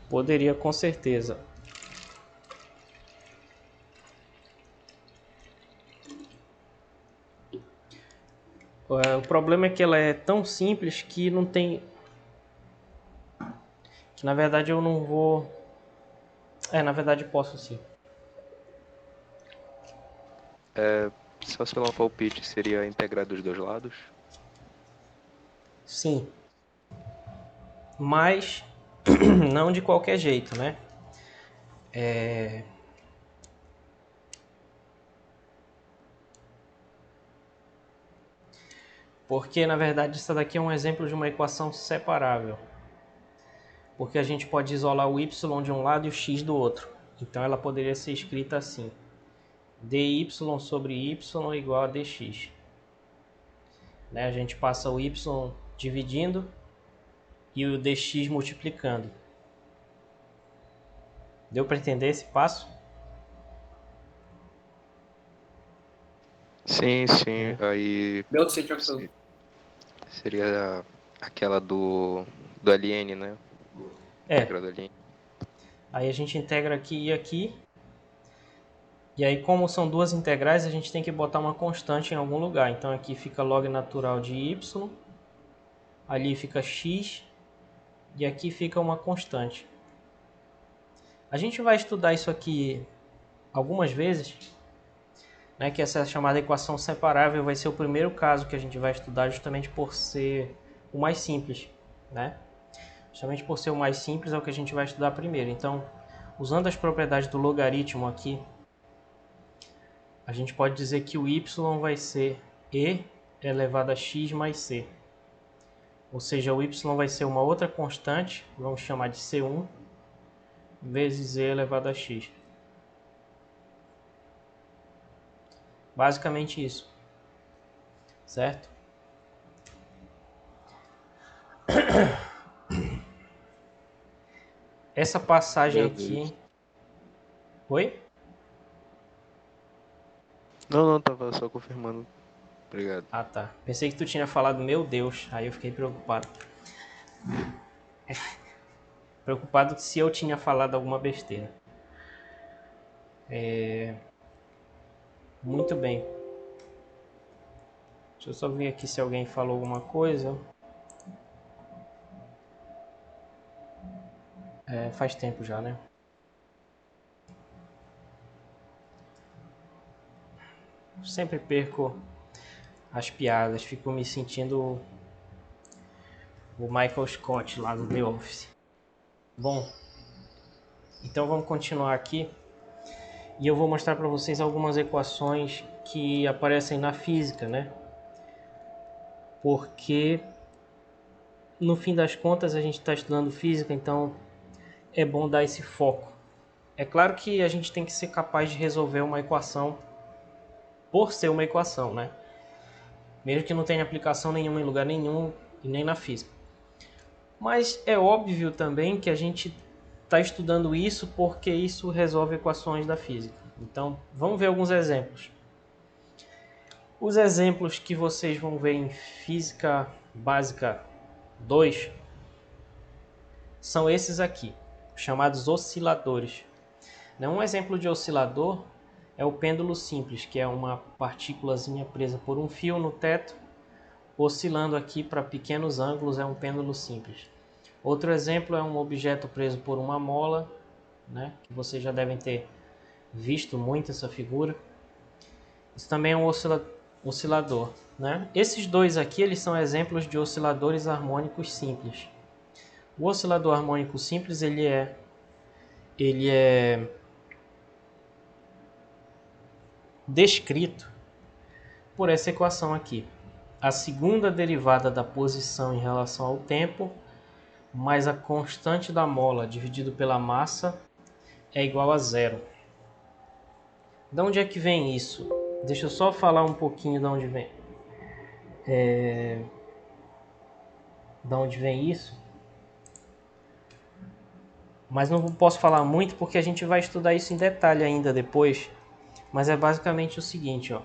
Poderia, com certeza. O problema é que ela é tão simples que não tem... Que na verdade eu não vou... na verdade posso sim. Só se falar um palpite, seria a integrar dos dois lados? Sim. Mas não de qualquer jeito, né? Porque, na verdade, isso daqui é um exemplo de uma equação separável. Porque a gente pode isolar o y de um lado e o x do outro. Então, ela poderia ser escrita assim. dy sobre y igual a dx. Né? A gente passa o y dividindo e o dx multiplicando. Deu para entender esse passo? Sim. Aí Deu sim, tranquilo. seria aquela do ln, né? É, Integra da linha. aí a gente integra aqui e aqui. E aí, como são duas integrais, a gente tem que botar uma constante em algum lugar. Então aqui fica log natural de y, ali fica x e aqui fica uma constante. A gente vai estudar isso aqui algumas vezes, né, que essa chamada equação separável vai ser o primeiro caso que a gente vai estudar, justamente por ser o mais simples, né? Justamente por ser o mais simples é o que a gente vai estudar primeiro. Então, usando as propriedades do logaritmo aqui, a gente pode dizer que o y vai ser e elevado a x mais c. Ou seja, o y vai ser uma outra constante, vamos chamar de c1, vezes e elevado a x. Basicamente isso, certo? Essa passagem Meu aqui... Deus. Oi? Não, tava só confirmando. Obrigado. Ah, tá. Pensei que tu tinha falado meu Deus, aí eu fiquei preocupado. Preocupado se eu tinha falado alguma besteira. Muito bem. Deixa eu só ver aqui se alguém falou alguma coisa. Faz tempo já, né? Sempre perco as piadas, fico me sentindo o Michael Scott lá do The Office. Bom, então vamos continuar aqui e eu vou mostrar para vocês algumas equações que aparecem na física, né? Porque no fim das contas a gente está estudando física, então é bom dar esse foco. É claro que a gente tem que ser capaz de resolver uma equação por ser uma equação, né? Mesmo que não tenha aplicação nenhuma em lugar nenhum e nem na física. Mas é óbvio também que a gente está estudando isso porque isso resolve equações da física. Então, vamos ver alguns exemplos. Os exemplos que vocês vão ver em Física Básica 2 são esses aqui, chamados osciladores. Um exemplo de oscilador é o pêndulo simples, que é uma partículazinha presa por um fio no teto, oscilando aqui para pequenos ângulos, é um pêndulo simples. Outro exemplo é um objeto preso por uma mola, né, que vocês já devem ter visto muito essa figura. Isso também é um oscilador, né? Esses dois aqui eles são exemplos de osciladores harmônicos simples. O oscilador harmônico simples ele é descrito por essa equação aqui. A segunda derivada da posição em relação ao tempo mais a constante da mola dividido pela massa é igual a zero. De onde é que vem isso? Deixa eu só falar um pouquinho de onde vem. De onde vem isso? Mas não posso falar muito porque a gente vai estudar isso em detalhe ainda depois. Mas é basicamente o seguinte, ó.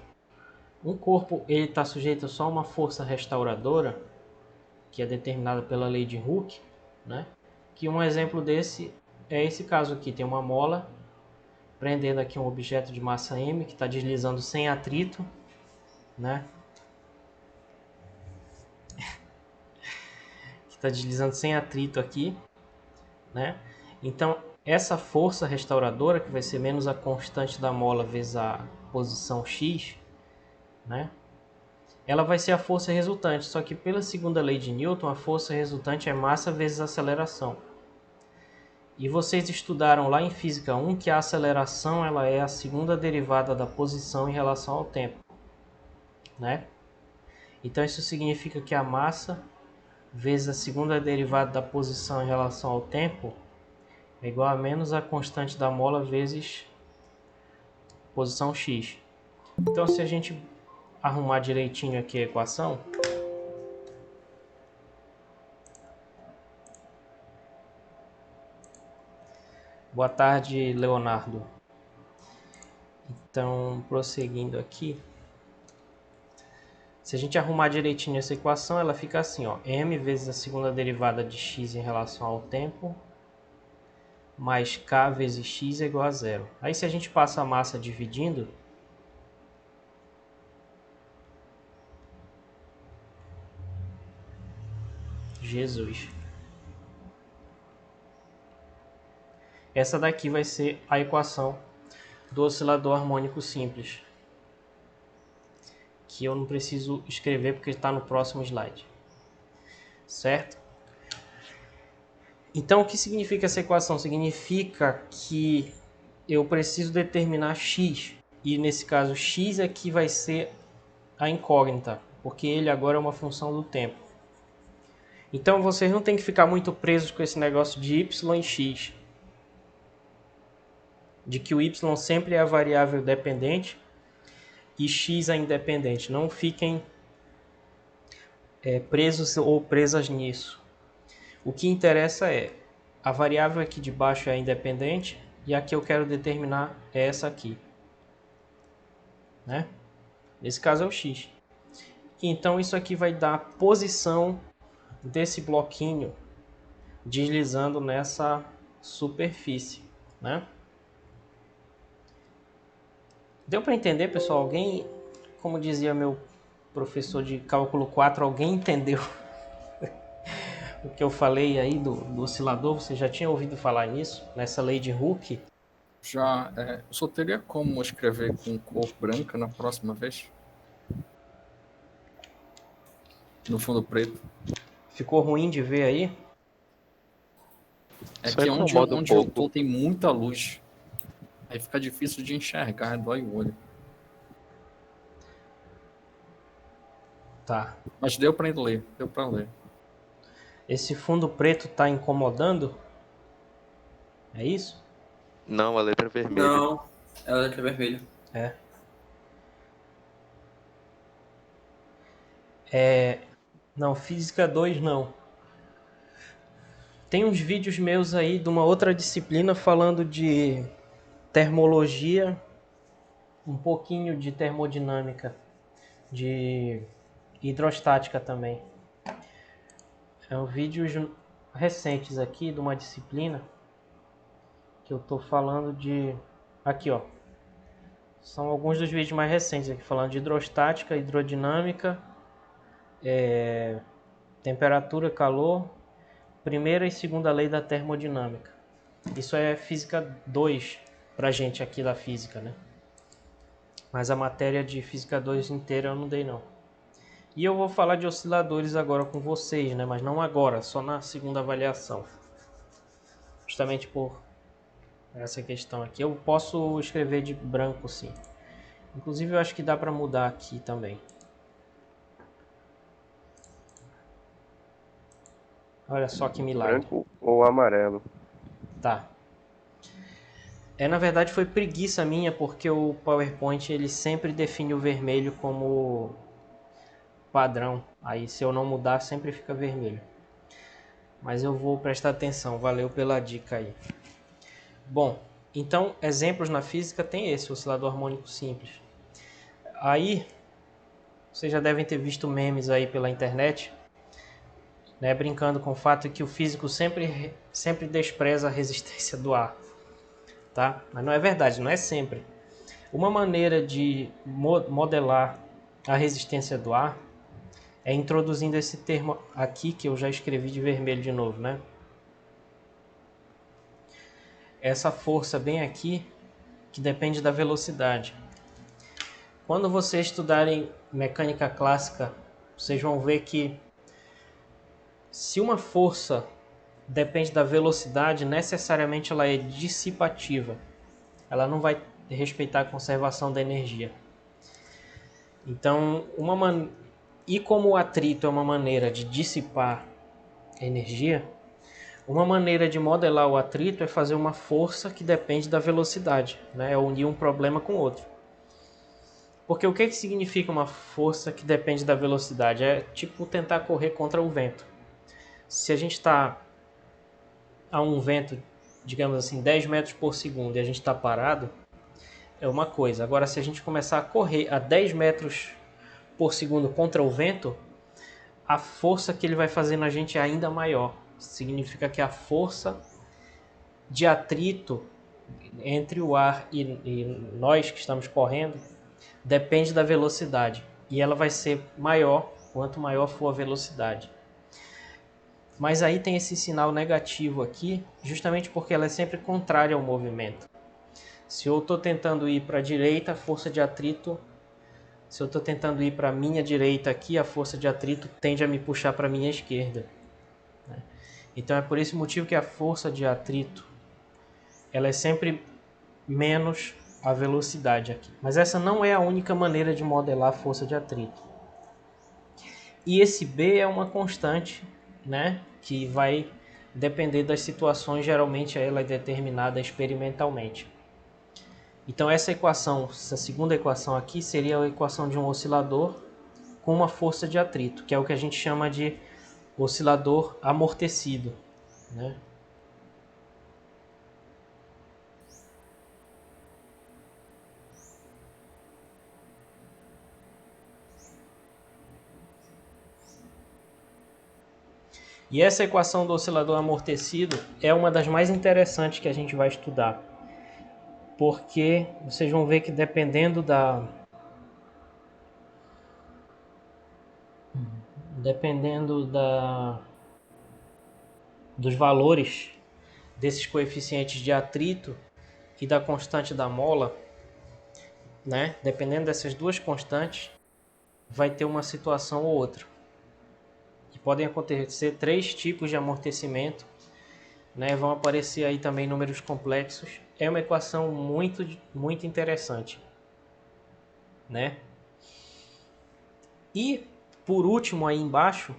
Um corpo ele está sujeito só a uma força restauradora, que é determinada pela lei de Hooke, né? Que um exemplo desse é esse caso aqui. Tem uma mola prendendo aqui um objeto de massa m que está deslizando sem atrito, né? Que está deslizando sem atrito aqui, né? Então essa força restauradora, que vai ser menos a constante da mola vezes a posição x, né? Ela vai ser a força resultante, só que pela segunda lei de Newton, a força resultante é massa vezes aceleração. E vocês estudaram lá em Física 1 que a aceleração ela é a segunda derivada da posição em relação ao tempo, né? Então isso significa que a massa vezes a segunda derivada da posição em relação ao tempo é igual a menos a constante da mola vezes posição x. Então se a gente arrumar direitinho aqui a equação, boa tarde, Leonardo. Então, prosseguindo aqui, se a gente arrumar direitinho essa equação, ela fica assim, ó, m vezes a segunda derivada de x em relação ao tempo mais K vezes X é igual a zero. Aí se a gente passa a massa dividindo, Jesus. Essa daqui vai ser a equação do oscilador harmônico simples, que eu não preciso escrever porque está no próximo slide, certo? Então, o que significa essa equação? Significa que eu preciso determinar x, e nesse caso x aqui vai ser a incógnita, porque ele agora é uma função do tempo. Então, vocês não tem que ficar muito presos com esse negócio de y e x, de que o y sempre é a variável dependente e x é independente. Não fiquem presos ou presas nisso. O que interessa é a variável aqui de baixo é independente e a que eu quero determinar é essa aqui, né? Nesse caso é o x. Então isso aqui vai dar a posição desse bloquinho deslizando nessa superfície, né? Deu para entender, pessoal? Alguém, como dizia meu professor de cálculo 4, alguém entendeu o que eu falei aí do oscilador? Você já tinha ouvido falar nisso? Nessa lei de Hooke? Já, só teria como escrever com cor branca na próxima vez? No fundo preto. Ficou ruim de ver aí? É Só que onde incomoda um eu pouco. tô tem muita luz. Aí fica difícil de enxergar, dói o olho. Tá. Mas deu pra ler, deu pra ler. Esse fundo preto tá incomodando? É isso? Não, a letra é vermelha. Não, ela é vermelha. Não, física 2 não. Tem uns vídeos meus aí de uma outra disciplina falando de termologia, um pouquinho de termodinâmica, de hidrostática também. São vídeos recentes aqui de uma disciplina que eu tô falando de... Aqui, ó. São alguns dos vídeos mais recentes aqui falando de hidrostática, hidrodinâmica, temperatura, calor, primeira e segunda lei da termodinâmica. Isso é física 2 pra gente aqui da física, né? Mas a matéria de física 2 inteira eu não dei não. E eu vou falar de osciladores agora com vocês, né? Mas não agora, só na segunda avaliação. Justamente por essa questão aqui. Eu posso escrever de branco sim. Inclusive eu acho que dá para mudar aqui também. Olha só que milagre. Branco ou amarelo? Tá. Na verdade foi preguiça minha, porque o PowerPoint ele sempre define o vermelho como padrão. Aí se eu não mudar sempre fica vermelho. Mas eu vou prestar atenção. Valeu pela dica aí. Bom, então exemplos na física tem esse, oscilador harmônico simples. Aí vocês já devem ter visto memes aí pela internet, né, brincando com o fato de que o físico sempre despreza a resistência do ar, tá? Mas não é verdade, não é sempre. Uma maneira de modelar a resistência do ar é introduzindo esse termo aqui, que eu já escrevi de vermelho de novo, né? Essa força bem aqui, que depende da velocidade. Quando vocês estudarem mecânica clássica, vocês vão ver que se uma força depende da velocidade, necessariamente ela é dissipativa. Ela não vai respeitar a conservação da energia. Então, e como o atrito é uma maneira de dissipar energia, uma maneira de modelar o atrito é fazer uma força que depende da velocidade, né? É unir um problema com outro. Porque o que significa uma força que depende da velocidade? É tipo tentar correr contra o vento. Se a gente está a um vento, digamos assim, 10 metros por segundo e a gente está parado, é uma coisa. Agora, se a gente começar a correr a 10 metros por segundo contra o vento, a força que ele vai fazer na gente é ainda maior. Significa que a força de atrito entre o ar e nós que estamos correndo depende da velocidade. E ela vai ser maior quanto maior for a velocidade. Mas aí tem esse sinal negativo aqui, justamente porque ela é sempre contrária ao movimento. Se eu estou tentando ir para a direita, a força de atrito... Se eu estou tentando ir para a minha direita aqui, a força de atrito tende a me puxar para a minha esquerda. Então é por esse motivo que a força de atrito ela é sempre menos a velocidade aqui. Mas essa não é a única maneira de modelar a força de atrito. E esse B é uma constante, né, que vai depender das situações, geralmente ela é determinada experimentalmente. Então essa segunda equação aqui seria a equação de um oscilador com uma força de atrito, que é o que a gente chama de oscilador amortecido, né? E essa equação do oscilador amortecido é uma das mais interessantes que a gente vai estudar, porque vocês vão ver que dependendo dos valores desses coeficientes de atrito e da constante da mola, né? Dependendo dessas duas constantes, vai ter uma situação ou outra. E podem acontecer 3 tipos de amortecimento, né? Vão aparecer aí também números complexos. É uma equação muito, muito interessante, né? E por último aí embaixo,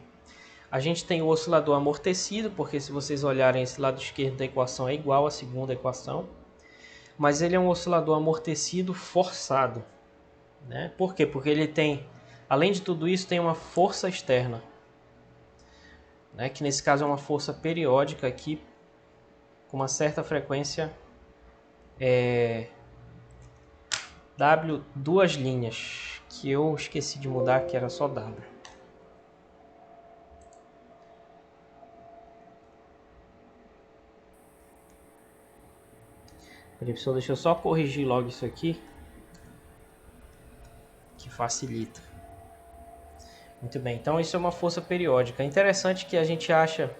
a gente tem o oscilador amortecido, porque se vocês olharem esse lado esquerdo da equação é igual à segunda equação, mas ele é um oscilador amortecido forçado, né? Por quê? Porque ele tem, além de tudo isso, tem uma força externa, né? Que nesse caso é uma força periódica aqui, com uma certa frequência, W, 2 linhas, que eu esqueci de mudar, que era só W. Peraí, pessoal, deixa eu só corrigir logo isso aqui, que facilita. Muito bem, então isso é uma força periódica. É interessante que a gente acha...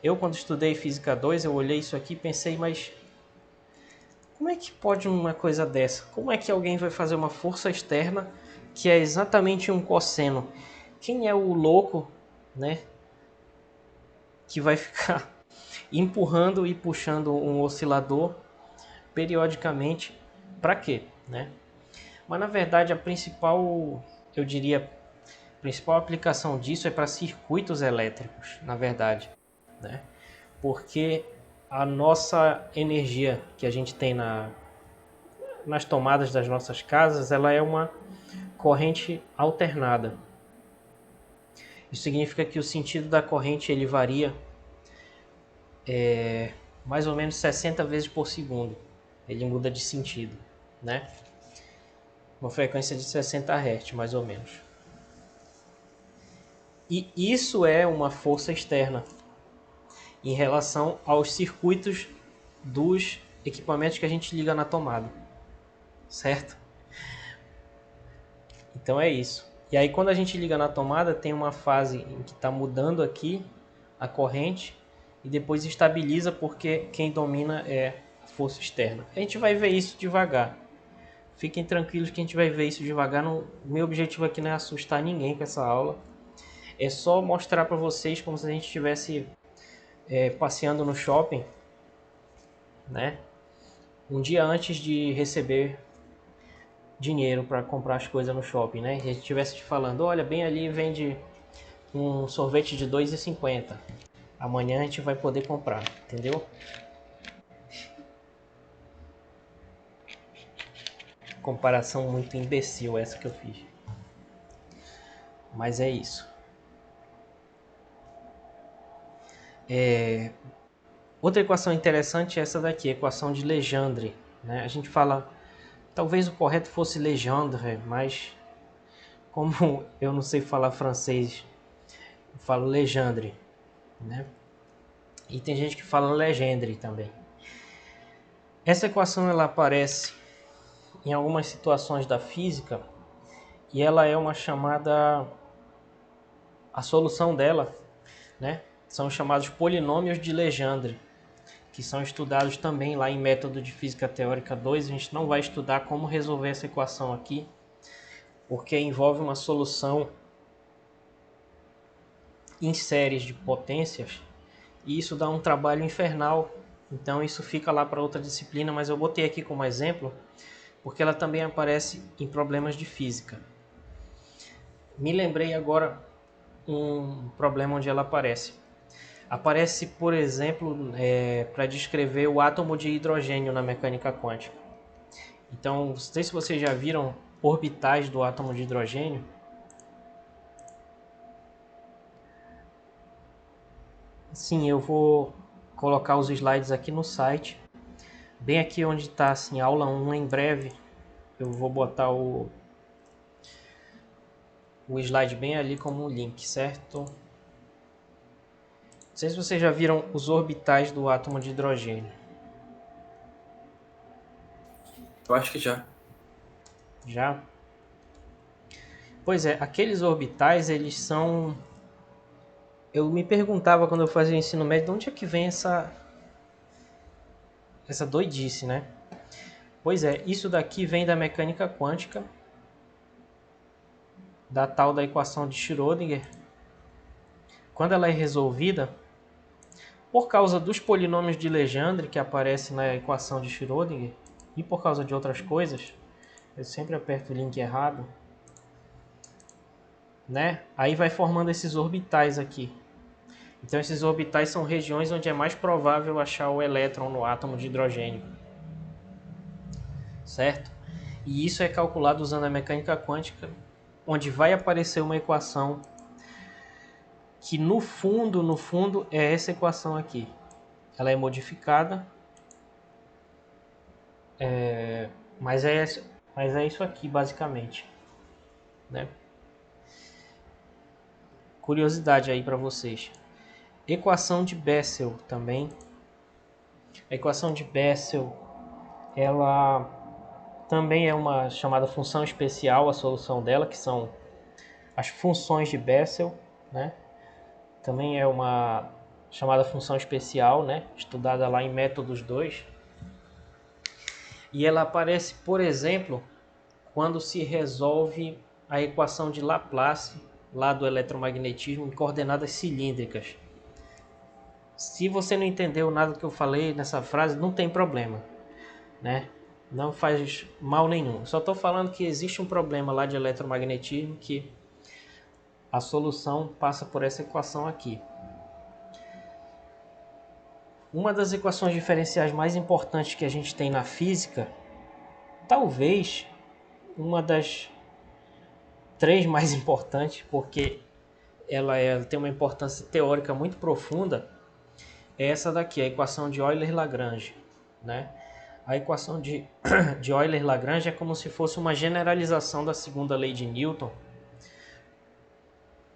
Eu, quando estudei Física 2, eu olhei isso aqui e pensei, mas como é que pode uma coisa dessa? Como é que alguém vai fazer uma força externa que é exatamente um cosseno? Quem é o louco, né, que vai ficar empurrando e puxando um oscilador periodicamente? Para quê, né? Mas na verdade a principal, eu diria, a principal aplicação disso é para circuitos elétricos, na verdade, né? Porque a nossa energia que a gente tem nas tomadas das nossas casas, ela é uma corrente alternada. Isso significa que o sentido da corrente ele varia mais ou menos 60 vezes por segundo. Ele muda de sentido, né? Uma frequência de 60 Hz, mais ou menos. E isso é uma força externa em relação aos circuitos dos equipamentos que a gente liga na tomada, certo? Então é isso. E aí quando a gente liga na tomada, tem uma fase em que está mudando aqui a corrente e depois estabiliza, porque quem domina é a força externa. A gente vai ver isso devagar. Fiquem tranquilos que a gente vai ver isso devagar. Meu objetivo aqui não é assustar ninguém com essa aula. É só mostrar para vocês como se a gente estivesse passeando no shopping, né? Um dia antes de receber dinheiro para comprar as coisas no shopping, né? E a gente estivesse te falando, olha, bem ali vende um sorvete de R$2,50. Amanhã a gente vai poder comprar, entendeu? Comparação muito imbecil essa que eu fiz. Mas é isso. Outra equação interessante é essa daqui, a equação de Legendre, né? A gente fala, talvez o correto fosse Legendre, mas como eu não sei falar francês, eu falo Legendre, né? E tem gente que fala Legendre também. Essa equação ela aparece em algumas situações da física e ela é uma chamada, a solução dela, né, são chamados polinômios de Legendre, que são estudados também lá em Método de Física Teórica 2. A gente não vai estudar como resolver essa equação aqui, porque envolve uma solução em séries de potências e isso dá um trabalho infernal. Então isso fica lá para outra disciplina, mas eu botei aqui como exemplo porque ela também aparece em problemas de física. Me lembrei agora um problema onde ela aparece. Aparece, por exemplo, para descrever o átomo de hidrogênio na mecânica quântica. Então, não sei se vocês já viram orbitais do átomo de hidrogênio. Sim, eu vou colocar os slides aqui no site. Bem aqui onde está assim, aula 1 em breve, eu vou botar o slide bem ali como um link, certo? Não sei se vocês já viram os orbitais do átomo de hidrogênio. Eu acho que já. Já? Pois é, aqueles orbitais, eles são... Eu me perguntava quando eu fazia o ensino médio, de onde é que vem essa doidice, né? Pois é, isso daqui vem da mecânica quântica, da tal da equação de Schrödinger. Quando ela é resolvida, por causa dos polinômios de Legendre que aparecem na equação de Schrödinger, e por causa de outras coisas, eu sempre aperto o link errado, né? Aí vai formando esses orbitais aqui. Então esses orbitais são regiões onde é mais provável achar o elétron no átomo de hidrogênio. Certo? E isso é calculado usando a mecânica quântica, onde vai aparecer uma equação que no fundo é essa equação aqui. Ela é modificada, mas é isso aqui basicamente, né? Curiosidade aí para vocês. Equação de Bessel também. A equação de Bessel, ela também é uma chamada função especial, a solução dela, que são as funções de Bessel, né? Também é uma chamada função especial, né? Estudada lá em Métodos 2. E ela aparece, por exemplo, quando se resolve a equação de Laplace, lá do eletromagnetismo, em coordenadas cilíndricas. Se você não entendeu nada do que eu falei nessa frase, não tem problema, né? Não faz mal nenhum. Só estou falando que existe um problema lá de eletromagnetismo que a solução passa por essa equação aqui. Uma das equações diferenciais mais importantes que a gente tem na física, talvez uma das 3 mais importantes, porque ela tem uma importância teórica muito profunda, é essa daqui, a equação de Euler-Lagrange, né? A equação de Euler-Lagrange é como se fosse uma generalização da segunda lei de Newton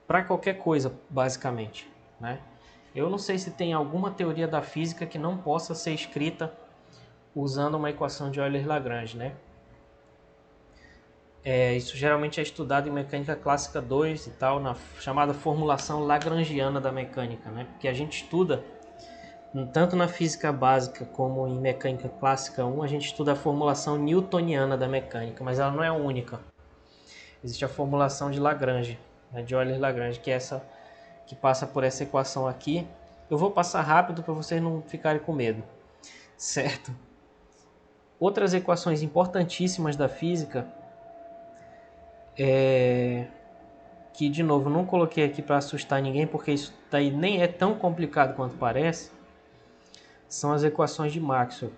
para qualquer coisa, basicamente, né? Eu não sei se tem alguma teoria da física que não possa ser escrita usando uma equação de Euler-Lagrange, né? Isso geralmente é estudado em mecânica clássica 2 e tal, na chamada formulação lagrangiana da mecânica, né? Porque a gente estuda, tanto na física básica como em mecânica clássica 1, a gente estuda a formulação newtoniana da mecânica, mas ela não é a única. Existe a formulação de Lagrange, né, de Euler-Lagrange, que é essa que passa por essa equação aqui. Eu vou passar rápido para vocês não ficarem com medo, certo? Outras equações importantíssimas da física, que de novo não coloquei aqui para assustar ninguém, porque isso daí nem é tão complicado quanto parece, são as equações de Maxwell,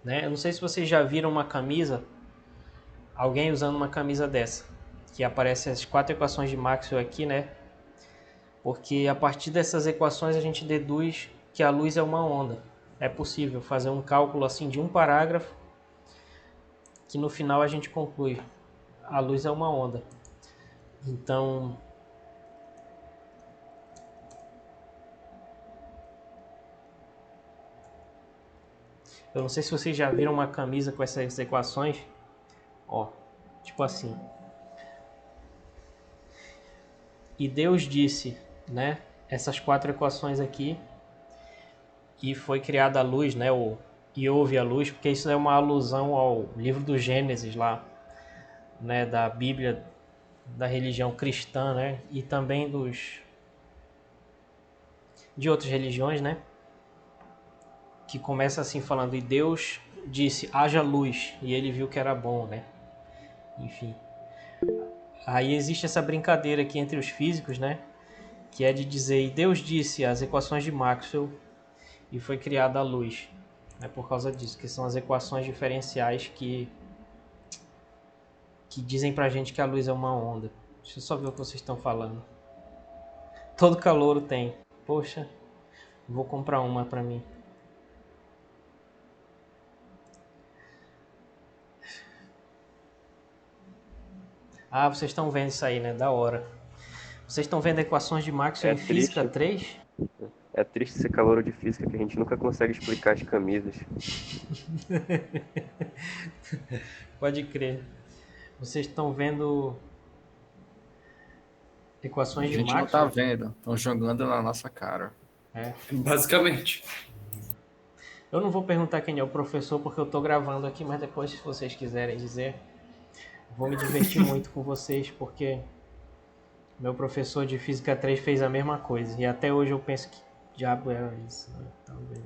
né? Eu não sei se vocês já viram uma camisa, alguém usando uma camisa dessa, que aparece as 4 equações de Maxwell aqui, né? Porque a partir dessas equações a gente deduz que a luz é uma onda. É possível fazer um cálculo assim de um parágrafo que no final a gente conclui: a luz é uma onda. Então, Eu não sei se vocês já viram uma camisa com essas equações. Ó, tipo assim. E Deus disse, né? Essas 4 equações aqui. E foi criada a luz, né? E houve a luz, porque isso é uma alusão ao livro do Gênesis lá, né? Da Bíblia, da religião cristã, né? E também de outras religiões, né? Que começa assim falando, e Deus disse, haja luz, e ele viu que era bom, né? Enfim. Aí existe essa brincadeira aqui entre os físicos, né? Que é de dizer, e Deus disse as equações de Maxwell, e foi criada a luz. É por causa disso, que são as equações diferenciais que dizem pra gente que a luz é uma onda. Deixa eu só ver o que vocês estão falando. Todo calouro tem. Poxa, vou comprar uma pra mim. Ah, vocês estão vendo isso aí, né? Da hora. Vocês estão vendo equações de Maxwell É em Física triste. 3? É triste ser calouro de física que a gente nunca consegue explicar as camisas. Pode crer. Vocês estão vendo A equações de gente não tá Maxwell? vendo, estão jogando na nossa cara. Basicamente. Eu não vou perguntar quem é o professor porque eu tô gravando aqui, mas depois, se vocês quiserem dizer, vou me divertir muito com vocês, porque meu professor de Física 3 fez a mesma coisa. E até hoje eu penso que diabo era isso, né? Talvez.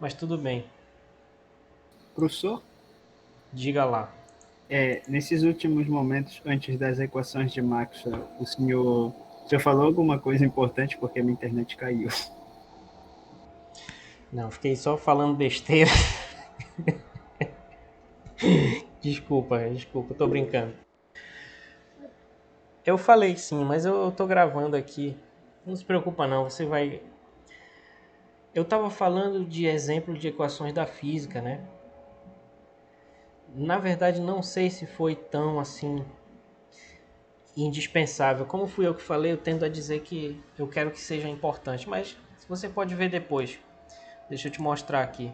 Mas tudo bem. Professor, Diga lá. nesses últimos momentos, antes das equações de Maxwell, o senhor falou alguma coisa importante porque a minha internet caiu. Não, fiquei só falando besteira. Desculpa, tô brincando. Eu falei sim, mas eu tô gravando aqui. Não se preocupa não, você vai... Eu tava falando de exemplo de equações da física, né? Na verdade, não sei se foi tão assim indispensável. Como fui eu que falei, eu tendo a dizer que eu quero que seja importante, mas você pode ver depois. Deixa eu te mostrar aqui.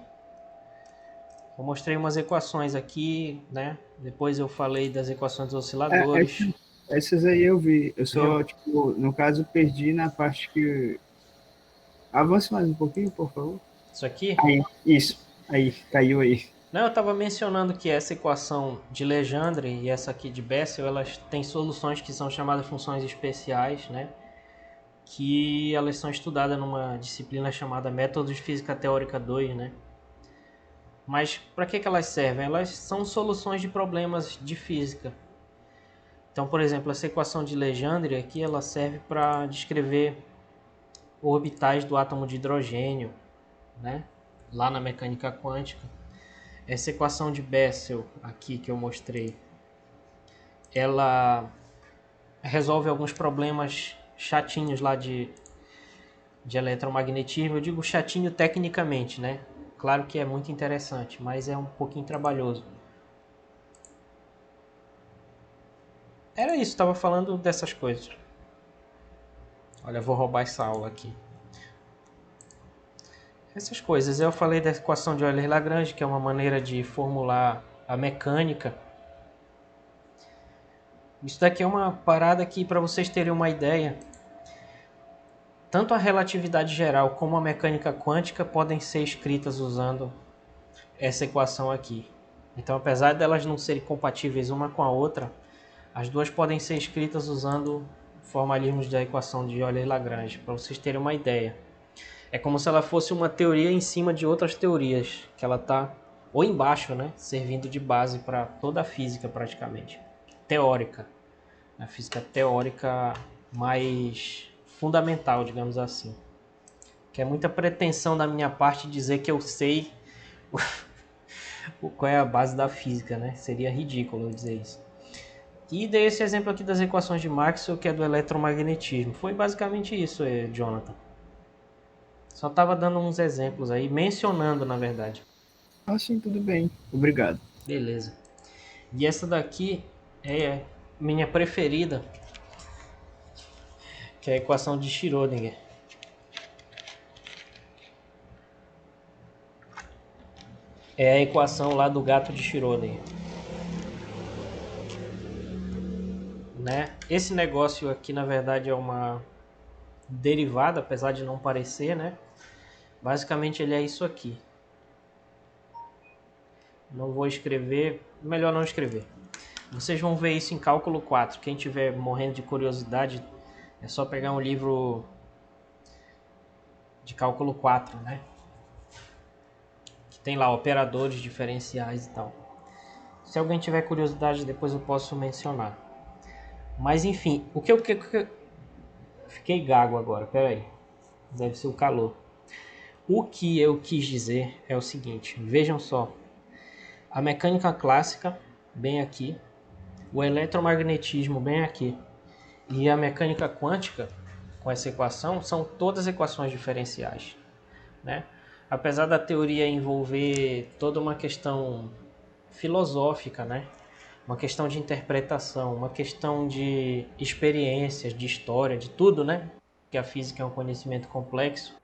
Eu mostrei umas equações aqui, né? Depois eu falei das equações dos osciladores. Essas aí eu vi. Eu só, Viu? tipo, no caso, perdi na parte que. Avance mais um pouquinho, por favor. Isso aqui? Aí, isso. Aí, caiu aí. Não, eu estava mencionando que essa equação de Legendre e essa aqui de Bessel, elas têm soluções que são chamadas funções especiais, né? Que elas são estudadas numa disciplina chamada Métodos de Física Teórica 2, né? Mas para que elas servem? Elas são soluções de problemas de física. Então, por exemplo, essa equação de Legendre aqui, ela serve para descrever orbitais do átomo de hidrogênio, né? Lá na mecânica quântica. Essa equação de Bessel aqui que eu mostrei, ela resolve alguns problemas chatinhos lá de eletromagnetismo. Eu digo chatinho tecnicamente, né? Claro que é muito interessante, mas é um pouquinho trabalhoso. Era isso, estava falando dessas coisas. Olha, eu vou roubar essa aula aqui. Essas coisas. Eu falei da equação de Euler-Lagrange, que é uma maneira de formular a mecânica. Isso daqui é uma parada que, para vocês terem uma ideia, tanto a relatividade geral como a mecânica quântica podem ser escritas usando essa equação aqui. Então, apesar delas não serem compatíveis uma com a outra, as duas podem ser escritas usando formalismos da equação de Euler-Lagrange, para vocês terem uma ideia. É como se ela fosse uma teoria em cima de outras teorias, que ela está ou embaixo, né, servindo de base para toda a física praticamente. Teórica. A física teórica mais fundamental, digamos assim. Que é muita pretensão da minha parte dizer que eu sei qual é a base da física, né? Seria ridículo eu dizer isso. E dei esse exemplo aqui das equações de Maxwell, que é do eletromagnetismo. Foi basicamente isso, Jonathan. Só estava dando uns exemplos aí, mencionando, na verdade. Ah, sim, tudo bem. Obrigado. Beleza. E essa daqui é minha preferida, que é a equação de Schrödinger. É a equação lá do gato de Schrödinger. Né? Esse negócio aqui, na verdade, é uma derivada, apesar de não parecer, né? Basicamente, ele é isso aqui. Não vou escrever, melhor não escrever. Vocês vão ver isso em cálculo 4. Quem tiver morrendo de curiosidade, é só pegar um livro de cálculo 4, né? Que tem lá operadores diferenciais e tal. Se alguém tiver curiosidade, depois eu posso mencionar. Mas enfim, o que eu fiquei gago agora, peraí. Deve ser o calor. O que eu quis dizer é o seguinte, vejam só. A mecânica clássica, bem aqui. O eletromagnetismo, bem aqui. E a mecânica quântica, com essa equação, são todas equações diferenciais, né? Apesar da teoria envolver toda uma questão filosófica, né? Uma questão de interpretação, uma questão de experiências, de história, de tudo, né? Que a física é um conhecimento complexo.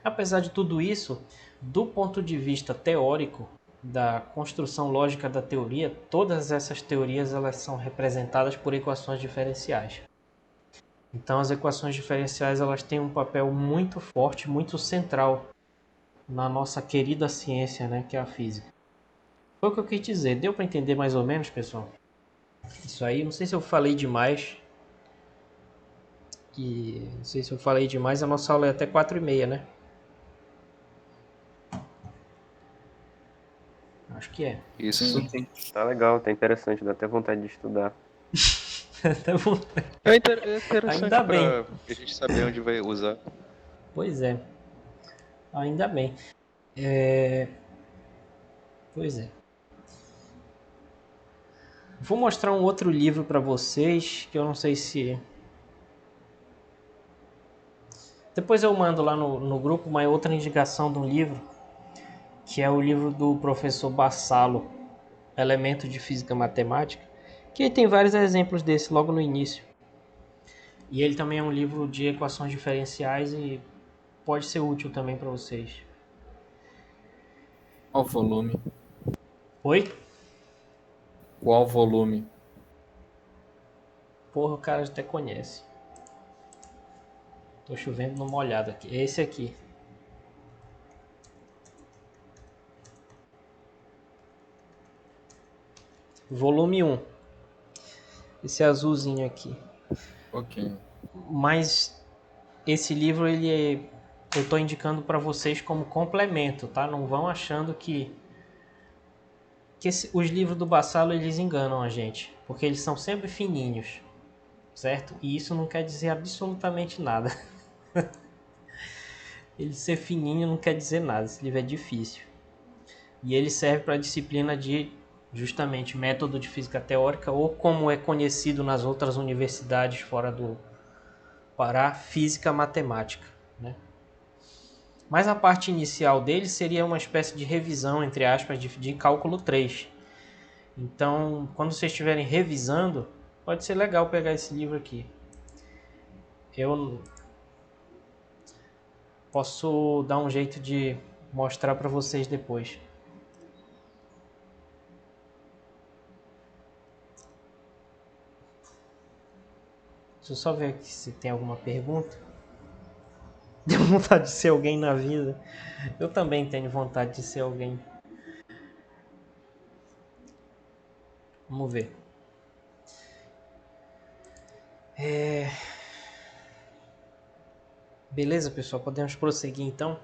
Apesar de tudo isso, do ponto de vista teórico, da construção lógica da teoria, todas essas teorias elas são representadas por equações diferenciais. Então as equações diferenciais elas têm um papel muito forte, muito central na nossa querida ciência, né, que é a física. Foi o que eu quis dizer. Deu para entender mais ou menos, pessoal? Isso aí, não sei se eu falei demais. Não sei se eu falei demais, a nossa aula é até 4h30, né? Acho que é. Isso. Sim. Tá legal, tá interessante, dá até vontade de estudar. Até vontade. É interessante Ainda bem. pra a gente saber onde vai usar. Pois é. Ainda bem. Pois é. Vou mostrar um outro livro para vocês, que eu não sei se... Depois eu mando lá no grupo uma outra indicação de um livro, que é o livro do professor Bassalo, Elementos de Física Matemática, que tem vários exemplos desse logo no início. E ele também é um livro de equações diferenciais e pode ser útil também para vocês. Qual volume? Oi? Qual volume? Porra, o cara até conhece. Tô chovendo numa olhada aqui. É esse aqui. Volume 1. Esse azulzinho aqui. Ok. Mas esse livro eu tô indicando para vocês como complemento, tá? Não vão achando que os livros do Bassalo eles enganam a gente, porque eles são sempre fininhos, certo? E isso não quer dizer absolutamente nada. Ele ser fininho não quer dizer nada, esse livro é difícil. E ele serve para a disciplina de, justamente, método de física teórica, ou como é conhecido nas outras universidades fora do Pará, física matemática, né? Mas a parte inicial dele seria uma espécie de revisão, entre aspas, de cálculo 3. Então, quando vocês estiverem revisando, pode ser legal pegar esse livro aqui. Eu posso dar um jeito de mostrar para vocês depois. Deixa eu só ver aqui se tem alguma pergunta. Deu vontade de ser alguém na vida. Eu também tenho vontade de ser alguém. Vamos ver. Beleza, pessoal? Podemos prosseguir então?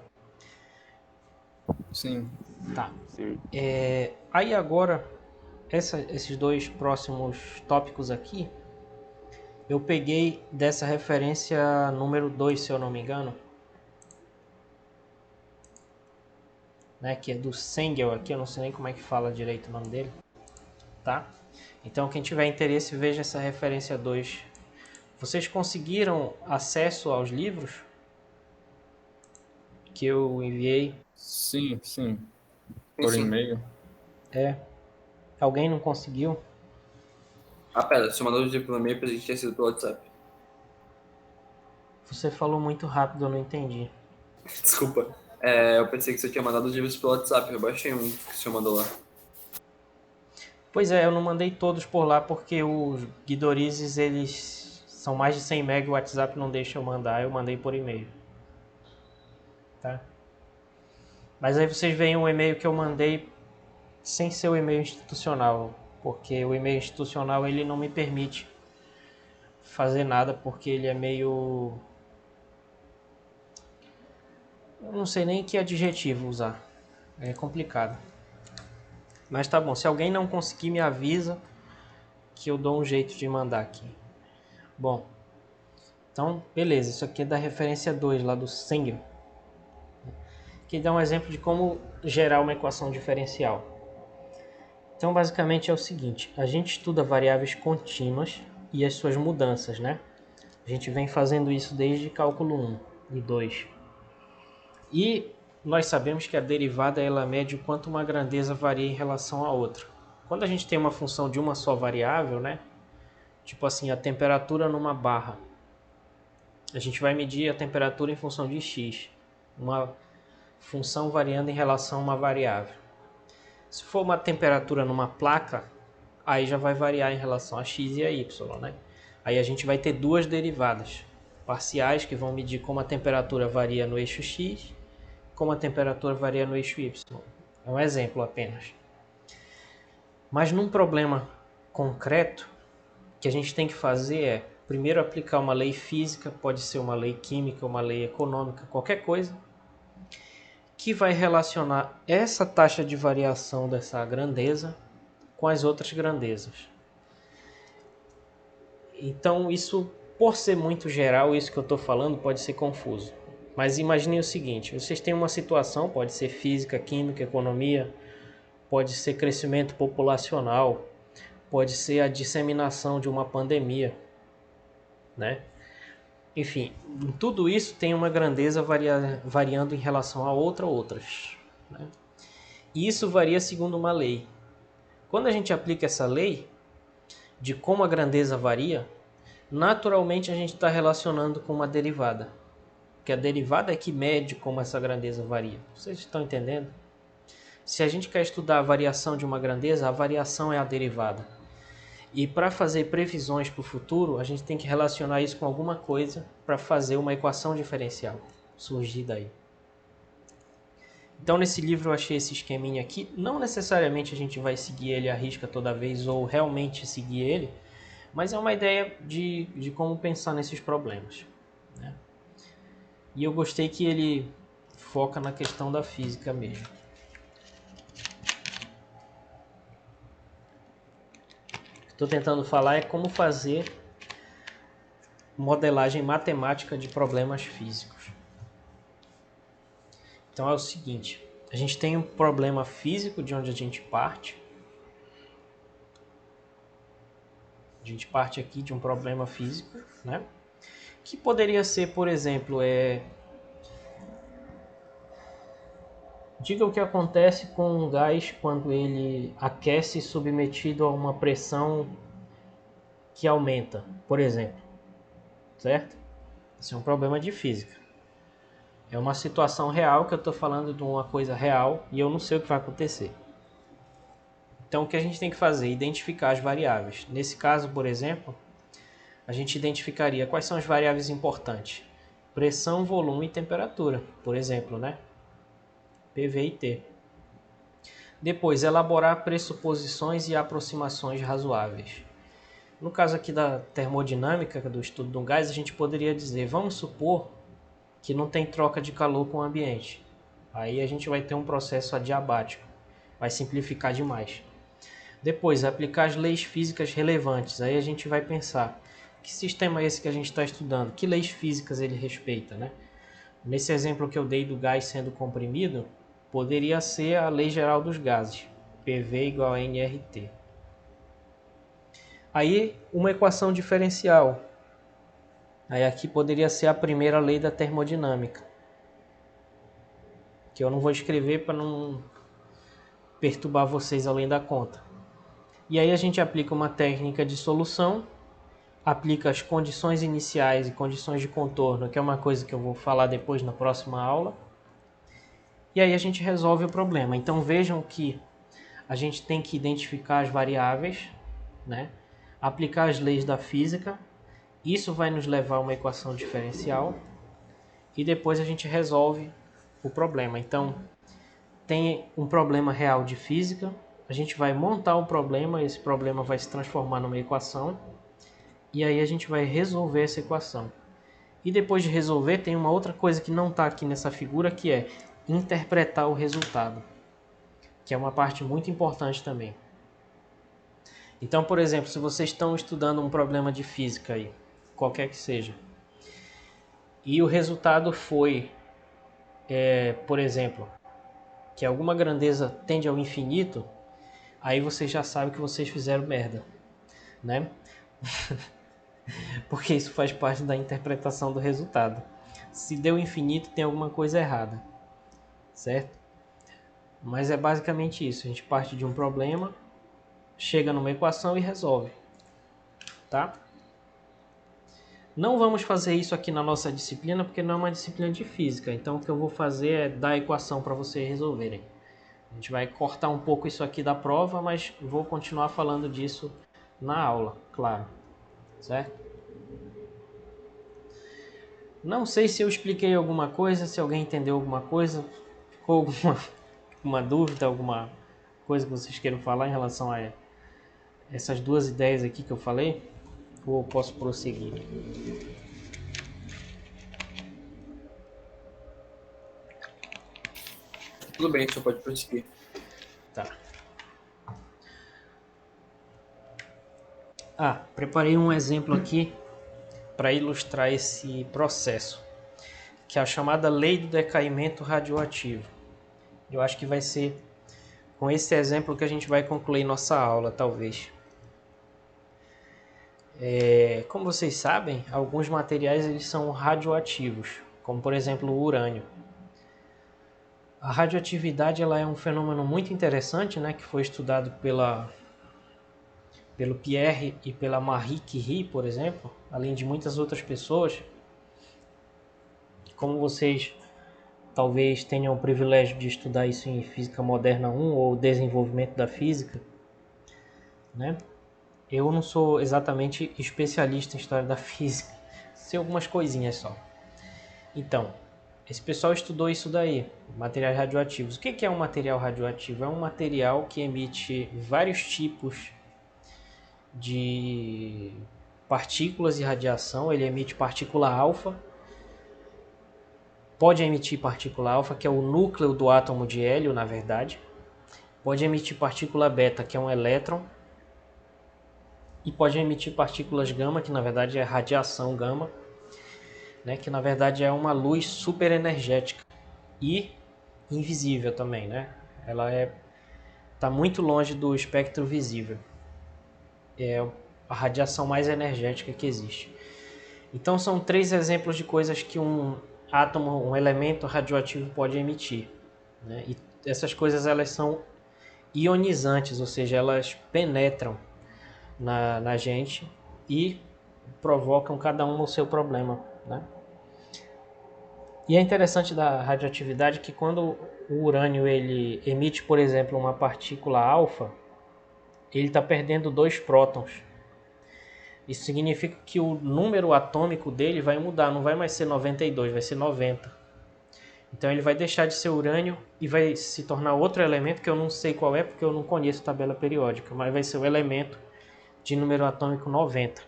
Sim. Tá. Sim. Aí agora, esses dois próximos tópicos aqui, eu peguei dessa referência número 2, se eu não me engano. Né, que é do Sengel aqui, eu não sei nem como é que fala direito o nome dele. Tá? Então, quem tiver interesse, veja essa referência 2. Vocês conseguiram acesso aos livros que eu enviei? Sim. Por Sim. e-mail. Alguém não conseguiu? Ah, pera, você mandou pelo e-mail pra gente ter sido pelo WhatsApp. Você falou muito rápido, eu não entendi. Desculpa. Eu pensei que você tinha mandado os livros pelo WhatsApp, eu baixei um que o senhor mandou lá. Pois é, eu não mandei todos por lá porque os Guidorizes, eles são mais de 100 MB, o WhatsApp não deixa eu mandar, eu mandei por e-mail. Tá? Mas aí vocês veem o e-mail que eu mandei sem ser o e-mail institucional, porque o e-mail institucional ele não me permite fazer nada, porque ele é meio... Eu não sei nem que adjetivo usar, é complicado. Mas tá bom, se alguém não conseguir me avisa que eu dou um jeito de mandar aqui. Bom, então beleza, isso aqui é da referência 2 lá do Sanger, que dá um exemplo de como gerar uma equação diferencial. Então basicamente é o seguinte, a gente estuda variáveis contínuas e as suas mudanças, né? A gente vem fazendo isso desde cálculo 1 e 2. E nós sabemos que a derivada ela mede o quanto uma grandeza varia em relação à outra. Quando a gente tem uma função de uma só variável, né? Tipo assim, a temperatura numa barra. A gente vai medir a temperatura em função de x. Uma função variando em relação a uma variável. Se for uma temperatura numa placa, aí já vai variar em relação a x e a y, né? Aí a gente vai ter duas derivadas parciais que vão medir como a temperatura varia no eixo x, como a temperatura varia no eixo y. É um exemplo apenas. Mas num problema concreto, o que a gente tem que fazer é, primeiro aplicar uma lei física, pode ser uma lei química, uma lei econômica, qualquer coisa, que vai relacionar essa taxa de variação dessa grandeza com as outras grandezas. Então, isso, por ser muito geral, isso que eu estou falando pode ser confuso. Mas imaginem o seguinte, vocês têm uma situação, pode ser física, química, economia, pode ser crescimento populacional, pode ser a disseminação de uma pandemia, né? Enfim, tudo isso tem uma grandeza variando em relação a outras, né? E isso varia segundo uma lei. Quando a gente aplica essa lei de como a grandeza varia, naturalmente a gente está relacionando com uma derivada. Porque a derivada é que mede como essa grandeza varia. Vocês estão entendendo? Se a gente quer estudar a variação de uma grandeza, a variação é a derivada. E para fazer previsões para o futuro, a gente tem que relacionar isso com alguma coisa para fazer uma equação diferencial surgir daí. Então nesse livro eu achei esse esqueminha aqui. Não necessariamente a gente vai seguir ele à risca toda vez ou realmente seguir ele, mas é uma ideia de como pensar nesses problemas, né? E eu gostei que ele foca na questão da física mesmo. Estou tentando falar é como fazer modelagem matemática de problemas físicos. Então é o seguinte, a gente tem um problema físico de onde a gente parte. A gente parte aqui de um problema físico, né? Que poderia ser, por exemplo, diga o que acontece com um gás quando ele aquece submetido a uma pressão que aumenta, por exemplo, certo? Esse é um problema de física. É uma situação real que eu estou falando de uma coisa real e eu não sei o que vai acontecer. Então o que a gente tem que fazer? Identificar as variáveis. Nesse caso, por exemplo, a gente identificaria quais são as variáveis importantes. Pressão, volume e temperatura, por exemplo, né? PV e T. Depois, elaborar pressuposições e aproximações razoáveis. No caso aqui da termodinâmica, do estudo de um gás, a gente poderia dizer, vamos supor que não tem troca de calor com o ambiente. Aí a gente vai ter um processo adiabático. Vai simplificar demais. Depois, aplicar as leis físicas relevantes. Aí a gente vai pensar, que sistema é esse que a gente está estudando? Que leis físicas ele respeita, né? Nesse exemplo que eu dei do gás sendo comprimido, poderia ser a lei geral dos gases, PV igual a nRT. Aí, uma equação diferencial. Aí aqui poderia ser a primeira lei da termodinâmica, que eu não vou escrever para não perturbar vocês além da conta. E aí a gente aplica uma técnica de solução, aplica as condições iniciais e condições de contorno, que é uma coisa que eu vou falar depois na próxima aula. e aí a gente resolve o problema. Então vejam que a gente tem que identificar as variáveis, né? Aplicar as leis da física, isso vai nos levar a uma equação diferencial e depois a gente resolve o problema. Então tem um problema real de física, a gente vai montar o problema, esse problema vai se transformar numa equação e aí a gente vai resolver essa equação. E depois de resolver, tem uma outra coisa que não está aqui nessa figura, que é interpretar o resultado, que é uma parte muito importante também. Então, por exemplo, se vocês estão estudando um problema de física aí, qualquer que seja, e o resultado foi, por exemplo, que alguma grandeza tende ao infinito, aí vocês já sabem que vocês fizeram merda, né? Porque isso faz parte da interpretação do resultado. Se deu infinito, tem alguma coisa errada, certo? Mas é basicamente isso. A gente parte de um problema, chega numa equação e resolve, tá? Não vamos fazer isso aqui na nossa disciplina, porque não é uma disciplina de física. Então o que eu vou fazer é dar a equação para vocês resolverem. A gente vai cortar um pouco isso aqui da prova, mas vou continuar falando disso na aula, claro, certo? Não sei se eu expliquei alguma coisa, se alguém entendeu alguma coisa, ficou alguma dúvida, alguma coisa que vocês queiram falar em relação a essas duas ideias aqui que eu falei, ou posso prosseguir? Tudo bem, você pode prosseguir. Tá. Preparei um exemplo aqui para ilustrar esse processo, que é a chamada lei do decaimento radioativo. Eu acho que vai ser com esse exemplo que a gente vai concluir nossa aula, talvez. Como vocês sabem, alguns materiais eles são radioativos, como por exemplo o urânio. A radioatividade ela é um fenômeno muito interessante, né, que foi estudado pelo Pierre e pela Marie Curie, por exemplo, além de muitas outras pessoas. Como vocês talvez tenham o privilégio de estudar isso em Física Moderna 1 ou Desenvolvimento da Física, né? Eu não sou exatamente especialista em História da Física, sei algumas coisinhas só. Então, esse pessoal estudou isso daí, materiais radioativos. O que é um material radioativo? É um material que emite vários tipos de partículas e radiação. Ele emite partícula alfa, pode emitir partícula alfa, que é o núcleo do átomo de hélio, na verdade. Pode emitir partícula beta, que é um elétron. E pode emitir partículas gama, que na verdade é radiação gama, né, que na verdade é uma luz super energética e invisível também, né? Ela está muito longe do espectro visível. É a radiação mais energética que existe. Então são 3 exemplos de coisas que um átomo, um elemento radioativo pode emitir, né? E essas coisas elas são ionizantes, ou seja, elas penetram na gente e provocam cada um o seu problema, né? E é interessante da radioatividade que quando o urânio ele emite, por exemplo, uma partícula alfa, ele está perdendo 2 prótons. Isso significa que o número atômico dele vai mudar, não vai mais ser 92, vai ser 90. Então ele vai deixar de ser urânio e vai se tornar outro elemento que eu não sei qual é, porque eu não conheço tabela periódica, mas vai ser o elemento de número atômico 90.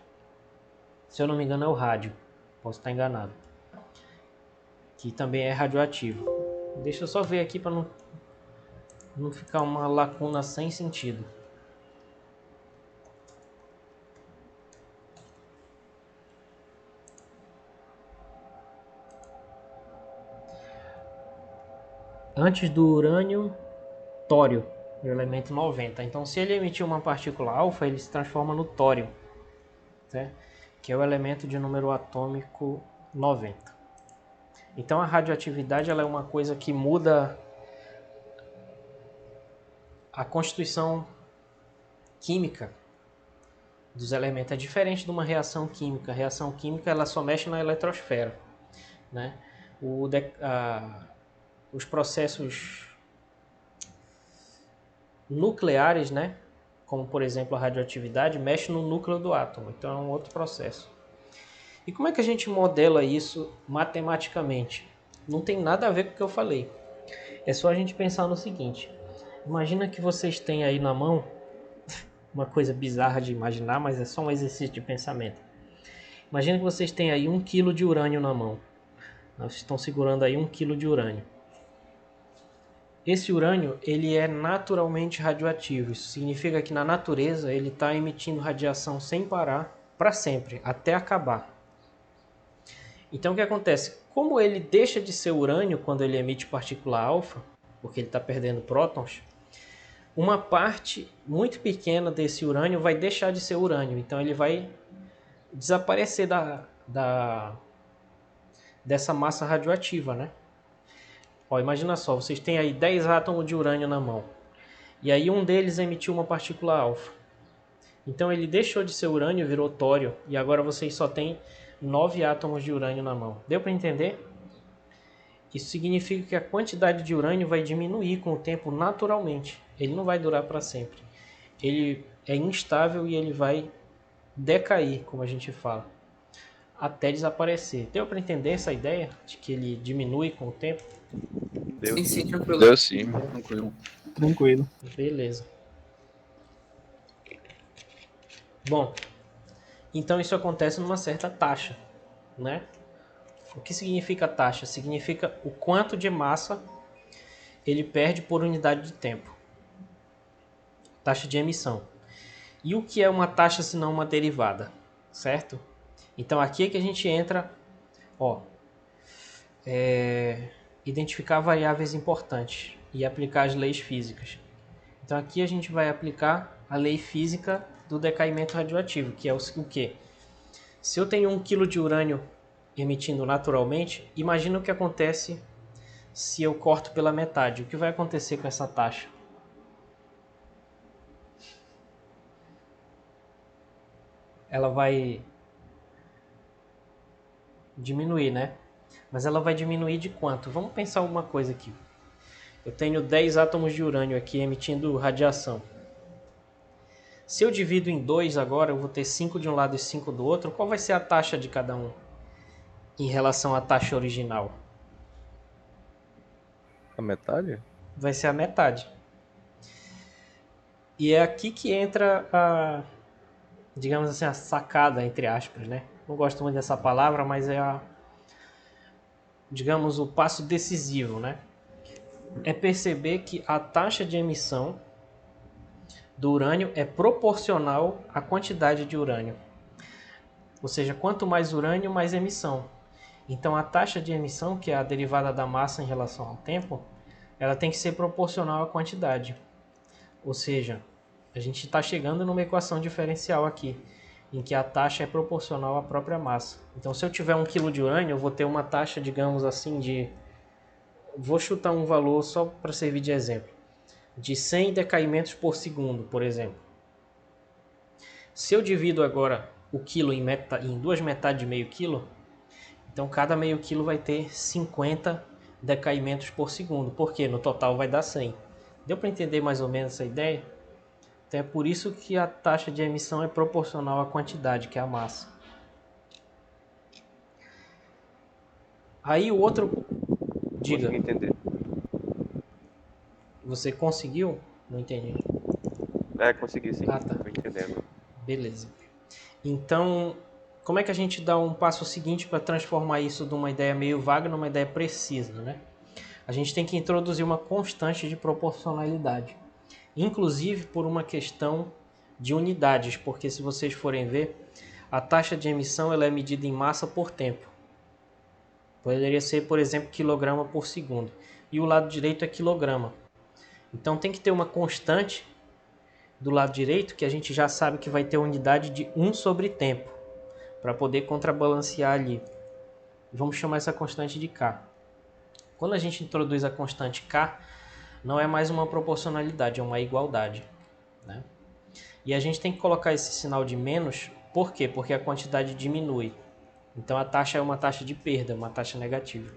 Se eu não me engano é o rádio, posso estar enganado. Que também é radioativo. Deixa eu só ver aqui para não ficar uma lacuna sem sentido. Antes do urânio, tório, o elemento 90. Então, se ele emitir uma partícula alfa, ele se transforma no tório, né? Que é o elemento de número atômico 90. Então, a radioatividade ela é uma coisa que muda a constituição química dos elementos. É diferente de uma reação química. A reação química ela só mexe na eletrosfera, né? os processos nucleares, né? Como por exemplo a radioatividade, mexe no núcleo do átomo, então é um outro processo. E como é que a gente modela isso matematicamente? Não tem nada a ver com o que eu falei. É só a gente pensar no seguinte: imagina que vocês têm aí na mão, uma coisa bizarra de imaginar, mas é só um exercício de pensamento. Imagina que vocês têm aí 1 kg de urânio na mão. Vocês estão segurando aí 1 kg de urânio. Esse urânio, ele é naturalmente radioativo. Isso significa que na natureza ele está emitindo radiação sem parar para sempre, até acabar. Então o que acontece? Como ele deixa de ser urânio quando ele emite partícula alfa, porque ele está perdendo prótons, uma parte muito pequena desse urânio vai deixar de ser urânio. Então ele vai desaparecer dessa massa radioativa, né? Ó, imagina só, vocês têm aí 10 átomos de urânio na mão. E aí um deles emitiu uma partícula alfa. Então ele deixou de ser urânio, virou tório. E agora vocês só têm 9 átomos de urânio na mão. Deu para entender? Isso significa que a quantidade de urânio vai diminuir com o tempo naturalmente. Ele não vai durar para sempre. Ele é instável e ele vai decair, como a gente fala, até desaparecer. Deu para entender essa ideia de que ele diminui com o tempo? Deu Sim, sim. sim, tranquilo. Deu sim. Tranquilo. Tranquilo. Beleza. Bom, então isso acontece numa certa taxa, né? O que significa taxa? Significa o quanto de massa ele perde por unidade de tempo. Taxa de emissão. E o que é uma taxa se não uma derivada? Certo? Então aqui é que a gente entra, ó, identificar variáveis importantes e aplicar as leis físicas. Então aqui a gente vai aplicar a lei física do decaimento radioativo, que é o quê? Se eu tenho 1 kg de urânio emitindo naturalmente, imagina o que acontece se eu corto pela metade. O que vai acontecer com essa taxa? Ela vai diminuir, né? Mas ela vai diminuir de quanto? Vamos pensar uma coisa aqui. Eu tenho 10 átomos de urânio aqui emitindo radiação. Se eu divido em 2 agora, eu vou ter 5 de um lado e 5 do outro. Qual vai ser a taxa de cada um em relação à taxa original? A metade? Vai ser a metade. E é aqui que entra a, digamos assim, a sacada, entre aspas, né? Não gosto muito dessa palavra, mas é digamos, o passo decisivo, né? É perceber que a taxa de emissão do urânio é proporcional à quantidade de urânio. Ou seja, quanto mais urânio, mais emissão. Então a taxa de emissão, que é a derivada da massa em relação ao tempo, ela tem que ser proporcional à quantidade. Ou seja, a gente está chegando numa equação diferencial aqui, em que a taxa é proporcional à própria massa. Então se eu tiver 1 kg de urânio, eu vou ter uma taxa, digamos assim, de... Vou chutar um valor só para servir de exemplo. De 100 decaimentos por segundo, por exemplo. Se eu divido agora o quilo em 2 metades de meio quilo, então cada meio quilo vai ter 50 decaimentos por segundo. Por quê? No total vai dar 100. Deu para entender mais ou menos essa ideia? Então é por isso que a taxa de emissão é proporcional à quantidade, que é a massa. Aí o outro... Diga. Consegui entender. Você conseguiu? Não entendi. Consegui sim. Ah, tá. Tô entendendo. Beleza. Então, como é que a gente dá um passo seguinte para transformar isso de uma ideia meio vaga numa ideia precisa, né? A gente tem que introduzir uma constante de proporcionalidade. Inclusive por uma questão de unidades, porque se vocês forem ver, a taxa de emissão ela é medida em massa por tempo. Poderia ser, por exemplo, quilograma por segundo. E o lado direito é quilograma. Então tem que ter uma constante do lado direito que a gente já sabe que vai ter unidade de 1 sobre tempo, para poder contrabalancear ali. Vamos chamar essa constante de K. Quando a gente introduz a constante K, não é mais uma proporcionalidade, é uma igualdade, né? E a gente tem que colocar esse sinal de menos, por quê? Porque a quantidade diminui. Então a taxa é uma taxa de perda, uma taxa negativa.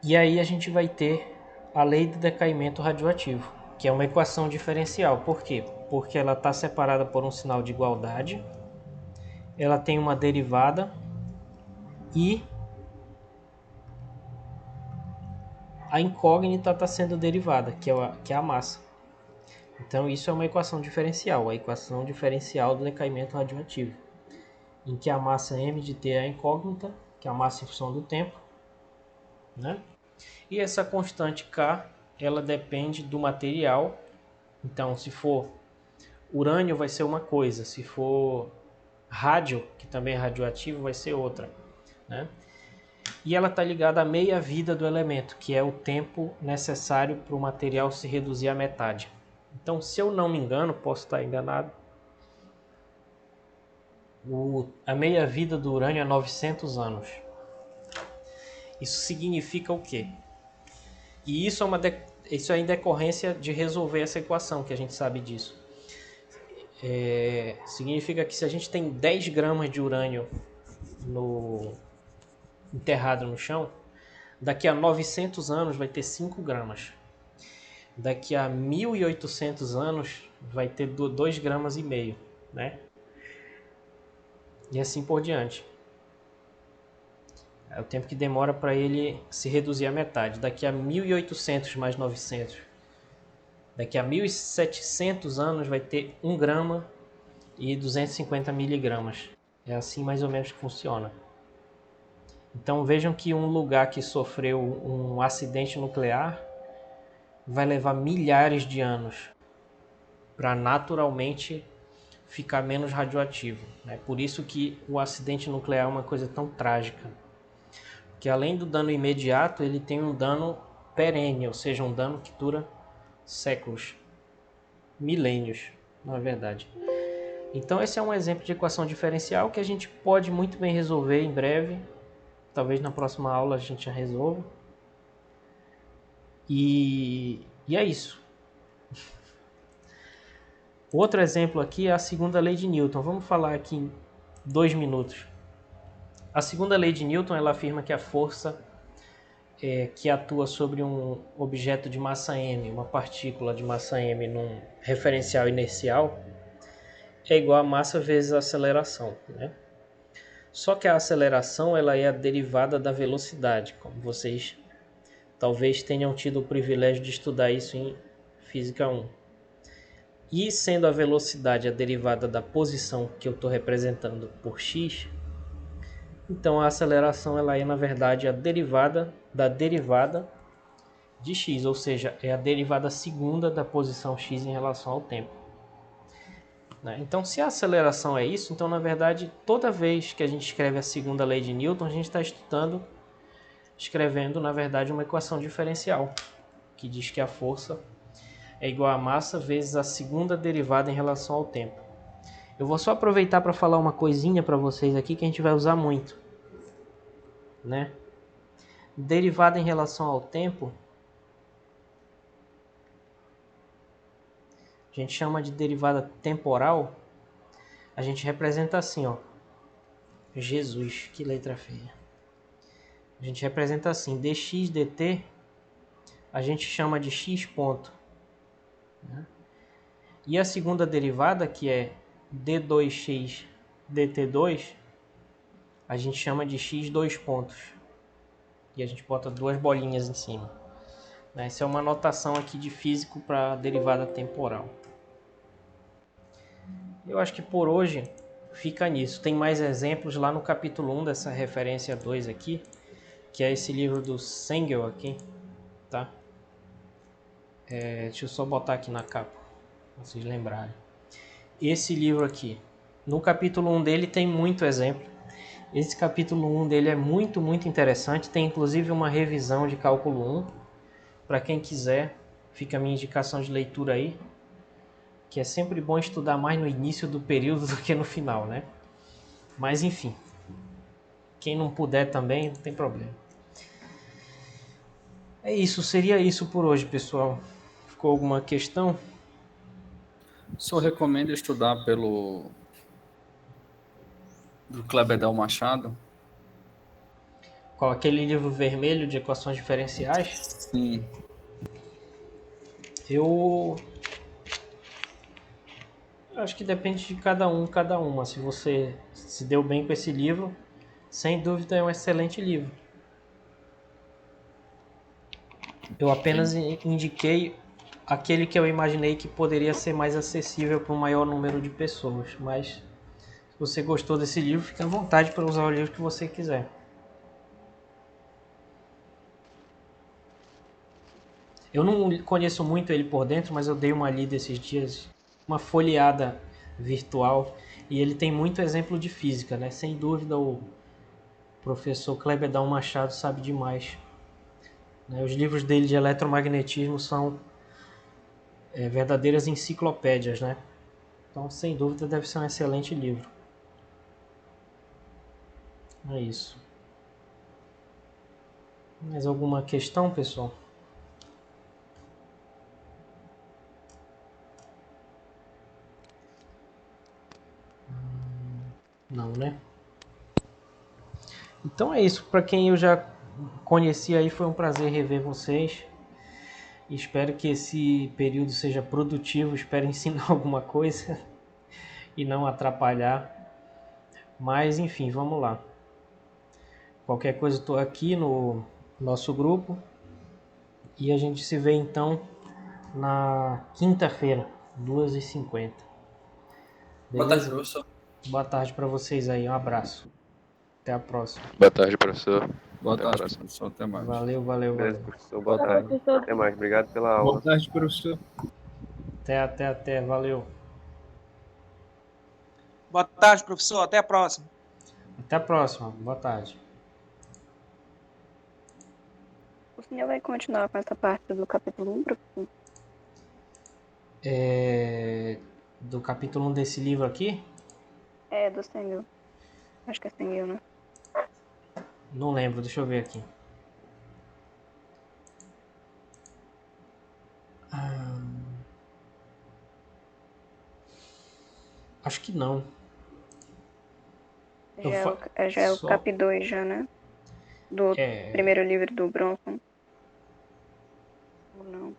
E aí a gente vai ter a lei do decaimento radioativo, que é uma equação diferencial. Por quê? Porque ela está separada por um sinal de igualdade, ela tem uma derivada e a incógnita está sendo derivada, que é a massa. Então isso é uma equação diferencial, a equação diferencial do decaimento radioativo, em que a massa m de t é a incógnita, que é a massa em função do tempo, né? E essa constante K, ela depende do material. Então, se for urânio, vai ser uma coisa. Se for rádio, que também é radioativo, vai ser outra, né? E ela está ligada à meia-vida do elemento, que é o tempo necessário para o material se reduzir à metade. Então, se eu não me engano, posso estar enganado, a meia-vida do urânio é 900 anos. Isso significa o quê? E isso é em decorrência de resolver essa equação, que a gente sabe disso. Significa que se a gente tem 10 gramas de urânio enterrado no chão, daqui a 900 anos vai ter 5 gramas. Daqui a 1.800 anos vai ter 2,5 gramas, né? E assim por diante. É o tempo que demora para ele se reduzir à metade. Daqui a 1.800 mais 900. Daqui a 1.700 anos vai ter 1 grama e 250 miligramas. É assim mais ou menos que funciona. Então vejam que um lugar que sofreu um acidente nuclear vai levar milhares de anos para naturalmente ficar menos radioativo. É por isso que o acidente nuclear é uma coisa tão trágica. Que além do dano imediato, ele tem um dano perene, ou seja, um dano que dura séculos, milênios, na verdade. Então esse é um exemplo de equação diferencial que a gente pode muito bem resolver em breve. Talvez na próxima aula a gente já resolva. E é isso. Outro exemplo aqui é a segunda lei de Newton. Vamos falar aqui em 2 minutos. A segunda lei de Newton, ela afirma que a força que atua sobre um objeto de massa m, uma partícula de massa m num referencial inercial, é igual a massa vezes a aceleração, né? Só que a aceleração ela é a derivada da velocidade, como vocês talvez tenham tido o privilégio de estudar isso em Física 1. E sendo a velocidade a derivada da posição que eu estou representando por x, então a aceleração ela é na verdade a derivada da derivada de x, ou seja, é a derivada segunda da posição x em relação ao tempo. Então se a aceleração é isso, então na verdade toda vez que a gente escreve a segunda lei de Newton, a gente está escrevendo na verdade uma equação diferencial, que diz que a força é igual a massa vezes a segunda derivada em relação ao tempo. Eu vou só aproveitar para falar uma coisinha para vocês aqui que a gente vai usar muito, né? Derivada em relação ao tempo, a gente chama de derivada temporal. A gente representa assim, ó. Jesus, que letra feia. A gente representa assim, dx dt, a gente chama de x ponto. E a segunda derivada, que é d2x dt2, a gente chama de x dois pontos. E a gente bota 2 bolinhas em cima. Essa é uma notação aqui de físico para derivada temporal. Eu acho que por hoje fica nisso. Tem mais exemplos lá no capítulo 1 dessa referência 2 aqui, que é esse livro do Sengel aqui, tá? Deixa eu só botar aqui na capa, pra vocês lembrarem. Esse livro aqui, no capítulo 1 dele tem muito exemplo. Esse capítulo 1 dele é muito, muito interessante. Tem inclusive uma revisão de cálculo 1. Para quem quiser, fica a minha indicação de leitura aí. Que é sempre bom estudar mais no início do período do que no final, né? Mas enfim, quem não puder também, não tem problema. É isso, seria isso por hoje, pessoal. Ficou alguma questão? Só recomendo estudar do Kleber Del Machado. Qual? Aquele livro vermelho de equações diferenciais? Sim. Eu acho que depende de cada um, cada uma. Se você se deu bem com esse livro, sem dúvida é um excelente livro. Eu apenas indiquei aquele que eu imaginei que poderia ser mais acessível para um maior número de pessoas. Mas se você gostou desse livro, fique à vontade para usar o livro que você quiser. Eu não conheço muito ele por dentro, mas eu dei uma lida esses dias, uma folheada virtual, e ele tem muito exemplo de física, né? Sem dúvida o professor Kleber Dal Machado sabe demais. Né? Os livros dele de eletromagnetismo são verdadeiras enciclopédias, né? Então, sem dúvida, deve ser um excelente livro. É isso. Mais alguma questão, pessoal? Não, né? Então é isso. Para quem eu já conheci aí, foi um prazer rever vocês. Espero que esse período seja produtivo. Espero ensinar alguma coisa e não atrapalhar. Mas, enfim, vamos lá. Qualquer coisa, estou aqui no nosso grupo. E a gente se vê, então, na quinta-feira, 2h50. Boa tarde, Beleza? professor. Boa tarde para vocês aí. Um abraço. Até a próxima. Boa tarde, professor. Boa Até a tarde, próxima. professor. Até mais. Valeu, valeu, Beleza, valeu. professor. Boa tarde. Até mais. Obrigado pela aula. Boa tarde, professor. Até. Valeu. Boa tarde, professor. Até a próxima. Até a próxima. Boa tarde. O senhor vai continuar com essa parte do capítulo 1, professor? Do capítulo 1 desse livro aqui? É, do Senhor. Acho que é Senhor, né? Não lembro, deixa eu ver aqui. Acho que não. Já é o cap 2 já, né? Do primeiro livro do Bronson. Ou não?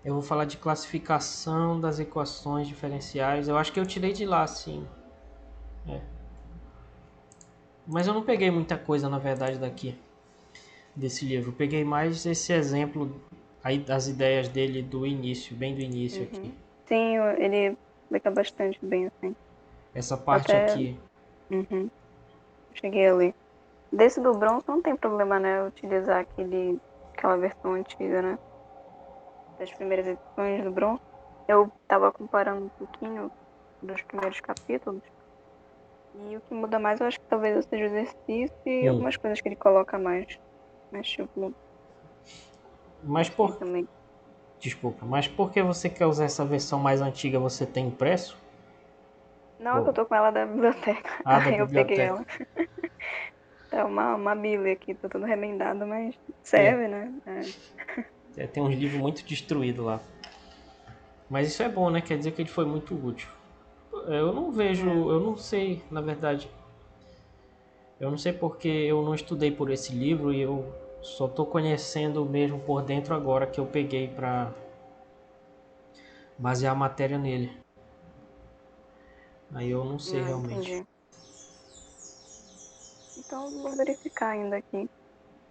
Eu vou falar de classificação das equações diferenciais. Eu acho que eu tirei de lá, sim. Mas eu não peguei muita coisa, na verdade, daqui. Desse livro. Eu peguei mais esse exemplo aí das ideias dele do início, bem do início aqui. Sim, ele explica bastante bem, assim. Essa parte aqui. Uhum. Cheguei a ler. Desse do Bronson não tem problema, né? Utilizar aquela versão antiga, né? Das primeiras edições do Bronson. Eu tava comparando um pouquinho dos primeiros capítulos. E o que muda mais, eu acho que talvez seja o exercício e algumas coisas que ele coloca mais. Mas, tipo... também. Desculpa, mas por que você quer usar essa versão mais antiga? Você tem impresso? Não, é que eu tô com ela da biblioteca. Ah, da Aí eu biblioteca. peguei ela. É uma bíblia aqui, tá tudo remendado, mas serve, né? Tem uns livros muito destruídos lá. Mas isso é bom, né? Quer dizer que ele foi muito útil. Eu não vejo, eu não sei, na verdade. Eu não sei porque eu não estudei por esse livro e eu só tô conhecendo mesmo por dentro agora que eu peguei pra basear a matéria nele. Aí eu não sei realmente. Entendi. Então vou verificar ainda aqui.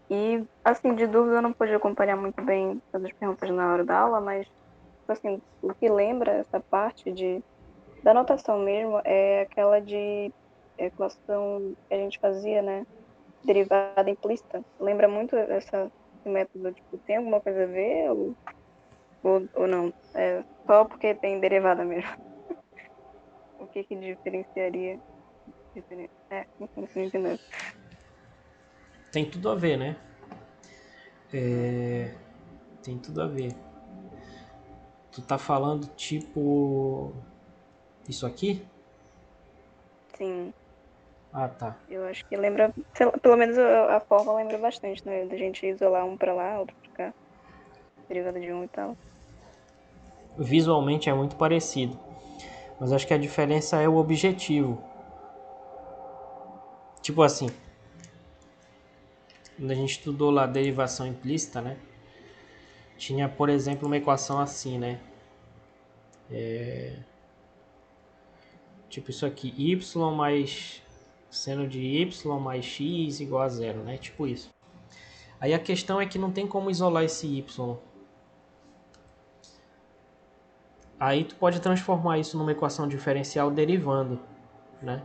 E, assim, de dúvida eu não pude acompanhar muito bem todas as perguntas na hora da aula, mas, assim, o que lembra essa parte da anotação mesmo é aquela de equação que a gente fazia, né? Derivada implícita. Lembra muito esse método, tipo, tem alguma coisa a ver ou não? É só porque tem derivada mesmo. O que diferenciaria? Enfim, entendeu? Tem tudo a ver, né? Tem tudo a ver. Tu tá falando tipo isso aqui? Sim. Ah, tá. Eu acho que lembra, sei lá, pelo menos a forma lembra bastante, né? Da gente isolar um pra lá, outro pra cá. Derivada de um e tal. Visualmente é muito parecido. Mas acho que a diferença é o objetivo. Tipo assim, quando a gente estudou lá a derivação implícita, né? Tinha, por exemplo, uma equação assim, né? Tipo isso aqui, y mais seno de y mais x igual a zero, né? Tipo isso. Aí a questão é que não tem como isolar esse y. Aí tu pode transformar isso numa equação diferencial derivando, né?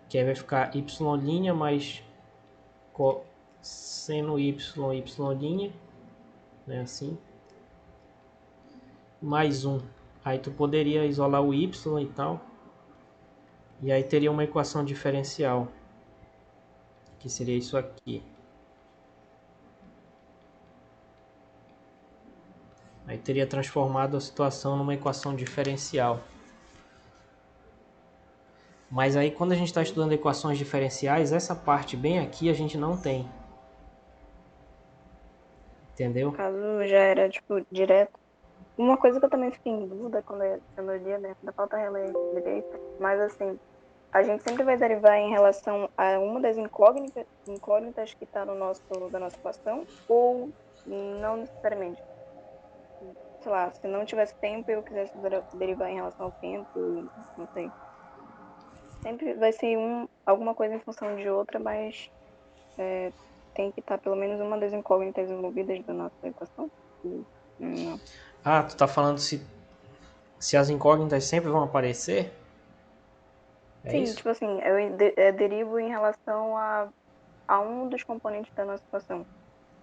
Que aí vai ficar y' mais seno y, y', né? Assim. Mais 1. Aí tu poderia isolar o y e tal. E aí teria uma equação diferencial. Que seria isso aqui. Aí teria transformado a situação numa equação diferencial. Mas aí quando a gente está estudando equações diferenciais, essa parte bem aqui a gente não tem. Entendeu? No caso, já era, tipo, direto. Uma coisa que eu também fiquei em dúvida quando eu lia, né? Da falta reler direito, mas assim, a gente sempre vai derivar em relação a uma das incógnitas que está no da nossa equação, ou não necessariamente? Sei lá, se não tivesse tempo e eu quisesse derivar em relação ao tempo, não sei. Sempre vai ser alguma coisa em função de outra, mas tem que estar pelo menos uma das incógnitas envolvidas da nossa equação? Não. Ah, tu tá falando se as incógnitas sempre vão aparecer? É Sim, isso? tipo assim, eu derivo em relação a um dos componentes da nossa equação.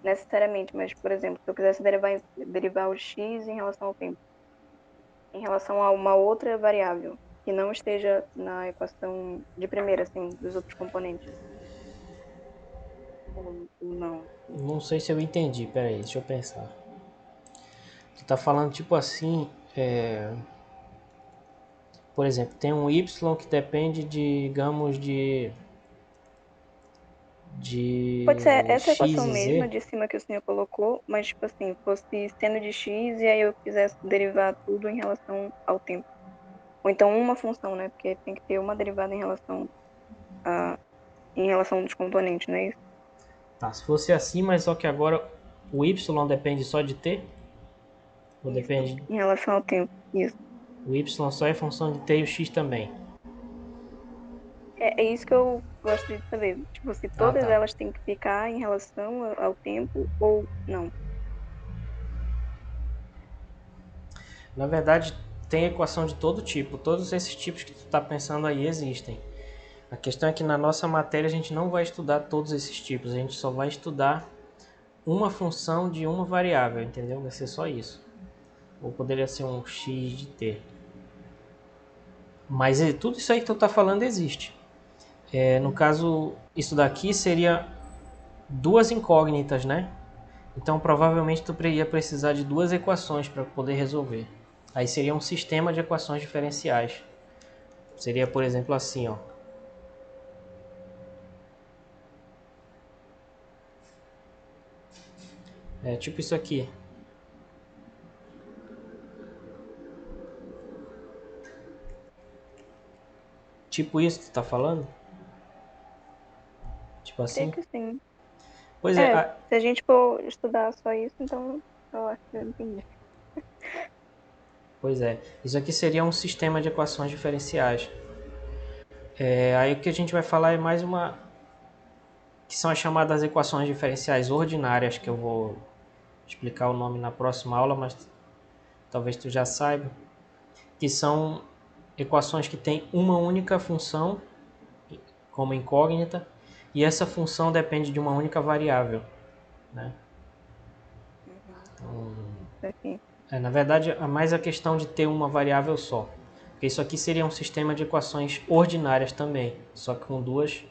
Necessariamente, mas, por exemplo, se eu quisesse derivar o x em relação ao tempo, em relação a uma outra variável que não esteja na equação de primeira, assim, dos outros componentes. Ou não. Não sei se eu entendi, peraí, deixa eu pensar. Tu tá falando tipo assim, por exemplo, tem um y que depende, digamos, de Pode ser essa x equação e mesma z. de cima que o senhor colocou, mas, tipo assim, fosse seno de x e aí eu quisesse derivar tudo em relação ao tempo. Ou então uma função, né? Porque tem que ter uma derivada em relação dos componentes, não é isso? Tá, se fosse assim, mas só que agora o y depende só de t? Ou Isso. depende... Em relação ao tempo, isso. O y só é função de t e o x também? É isso que eu gostaria de saber. Tipo, se Ah, todas tá. elas têm que ficar em relação ao tempo ou não. Na verdade, tem equação de todo tipo. Todos esses tipos que tu tá pensando aí existem. A questão é que na nossa matéria a gente não vai estudar todos esses tipos. A gente só vai estudar uma função de uma variável, entendeu? Vai ser só isso. Ou poderia ser um x de t. Mas tudo isso aí que tu tá falando existe. No caso, isso daqui seria duas incógnitas, né? Então provavelmente tu ia precisar de duas equações para poder resolver. Aí seria um sistema de equações diferenciais. Seria, por exemplo, assim, ó. É tipo isso aqui. Tipo isso que tu tá falando? Tipo Creio assim? que sim. Pois é, Se a gente for estudar só isso, então eu acho que eu entendi. pois é. Isso aqui seria um sistema de equações diferenciais. Aí o que a gente vai falar é mais uma... que são as chamadas equações diferenciais ordinárias, que eu vou explicar o nome na próxima aula, mas talvez tu já saiba. Que são equações que têm uma única função como incógnita, e essa função depende de uma única variável, né? Aqui. Na verdade, é mais a questão de ter uma variável só. Porque isso aqui seria um sistema de equações ordinárias também, só que com duas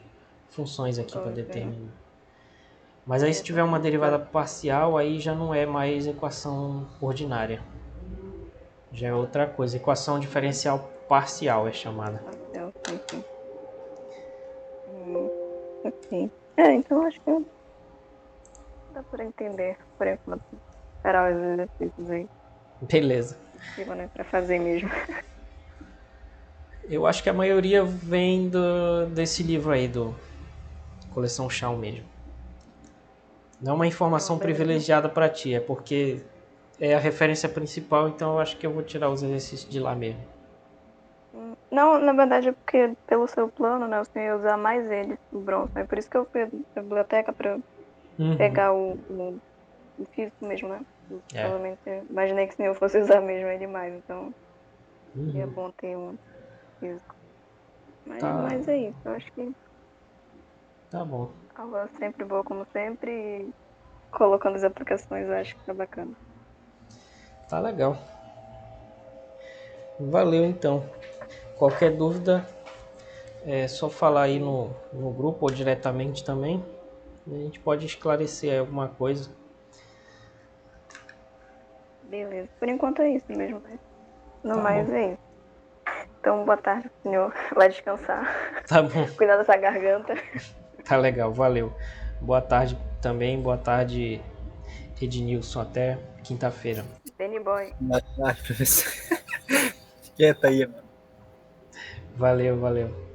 funções aqui para determinar. Mas aí se tiver uma derivada parcial, aí já não é mais equação ordinária. Já é outra coisa. Equação diferencial parcial é chamada. Parcial, sim. Ok. Então acho que dá para entender por enquanto. Esperar os exercícios aí. Beleza. Digo, né? Para fazer mesmo. Eu acho que a maioria vem desse livro aí, do Coleção Shaw mesmo. Não é uma informação privilegiada para ti, é porque é a referência principal, então eu acho que eu vou tirar os exercícios de lá mesmo. Não, na verdade é porque pelo seu plano, né, você ia usar mais ele, o Bronson. É por isso que eu fui à biblioteca pra pegar o físico mesmo, né? Provavelmente imaginei que se eu fosse usar mesmo ele mais, então é bom ter um físico. Mas é isso, eu acho que Tá bom. aula sempre boa como sempre e colocando as aplicações eu acho que tá bacana. Tá legal. Valeu então. Qualquer dúvida é só falar aí no grupo ou diretamente também. A gente pode esclarecer aí alguma coisa. Beleza. Por enquanto é isso mesmo, né? No Tá mais bom. é isso. Então, boa tarde, senhor. Vai descansar. Tá bom. Cuidar dessa garganta. Tá legal, valeu. Boa tarde também, boa tarde, Ednilson. Até quinta-feira. Danny Boy. Boa tarde, professor. Quieta aí, mano. Valeu, valeu.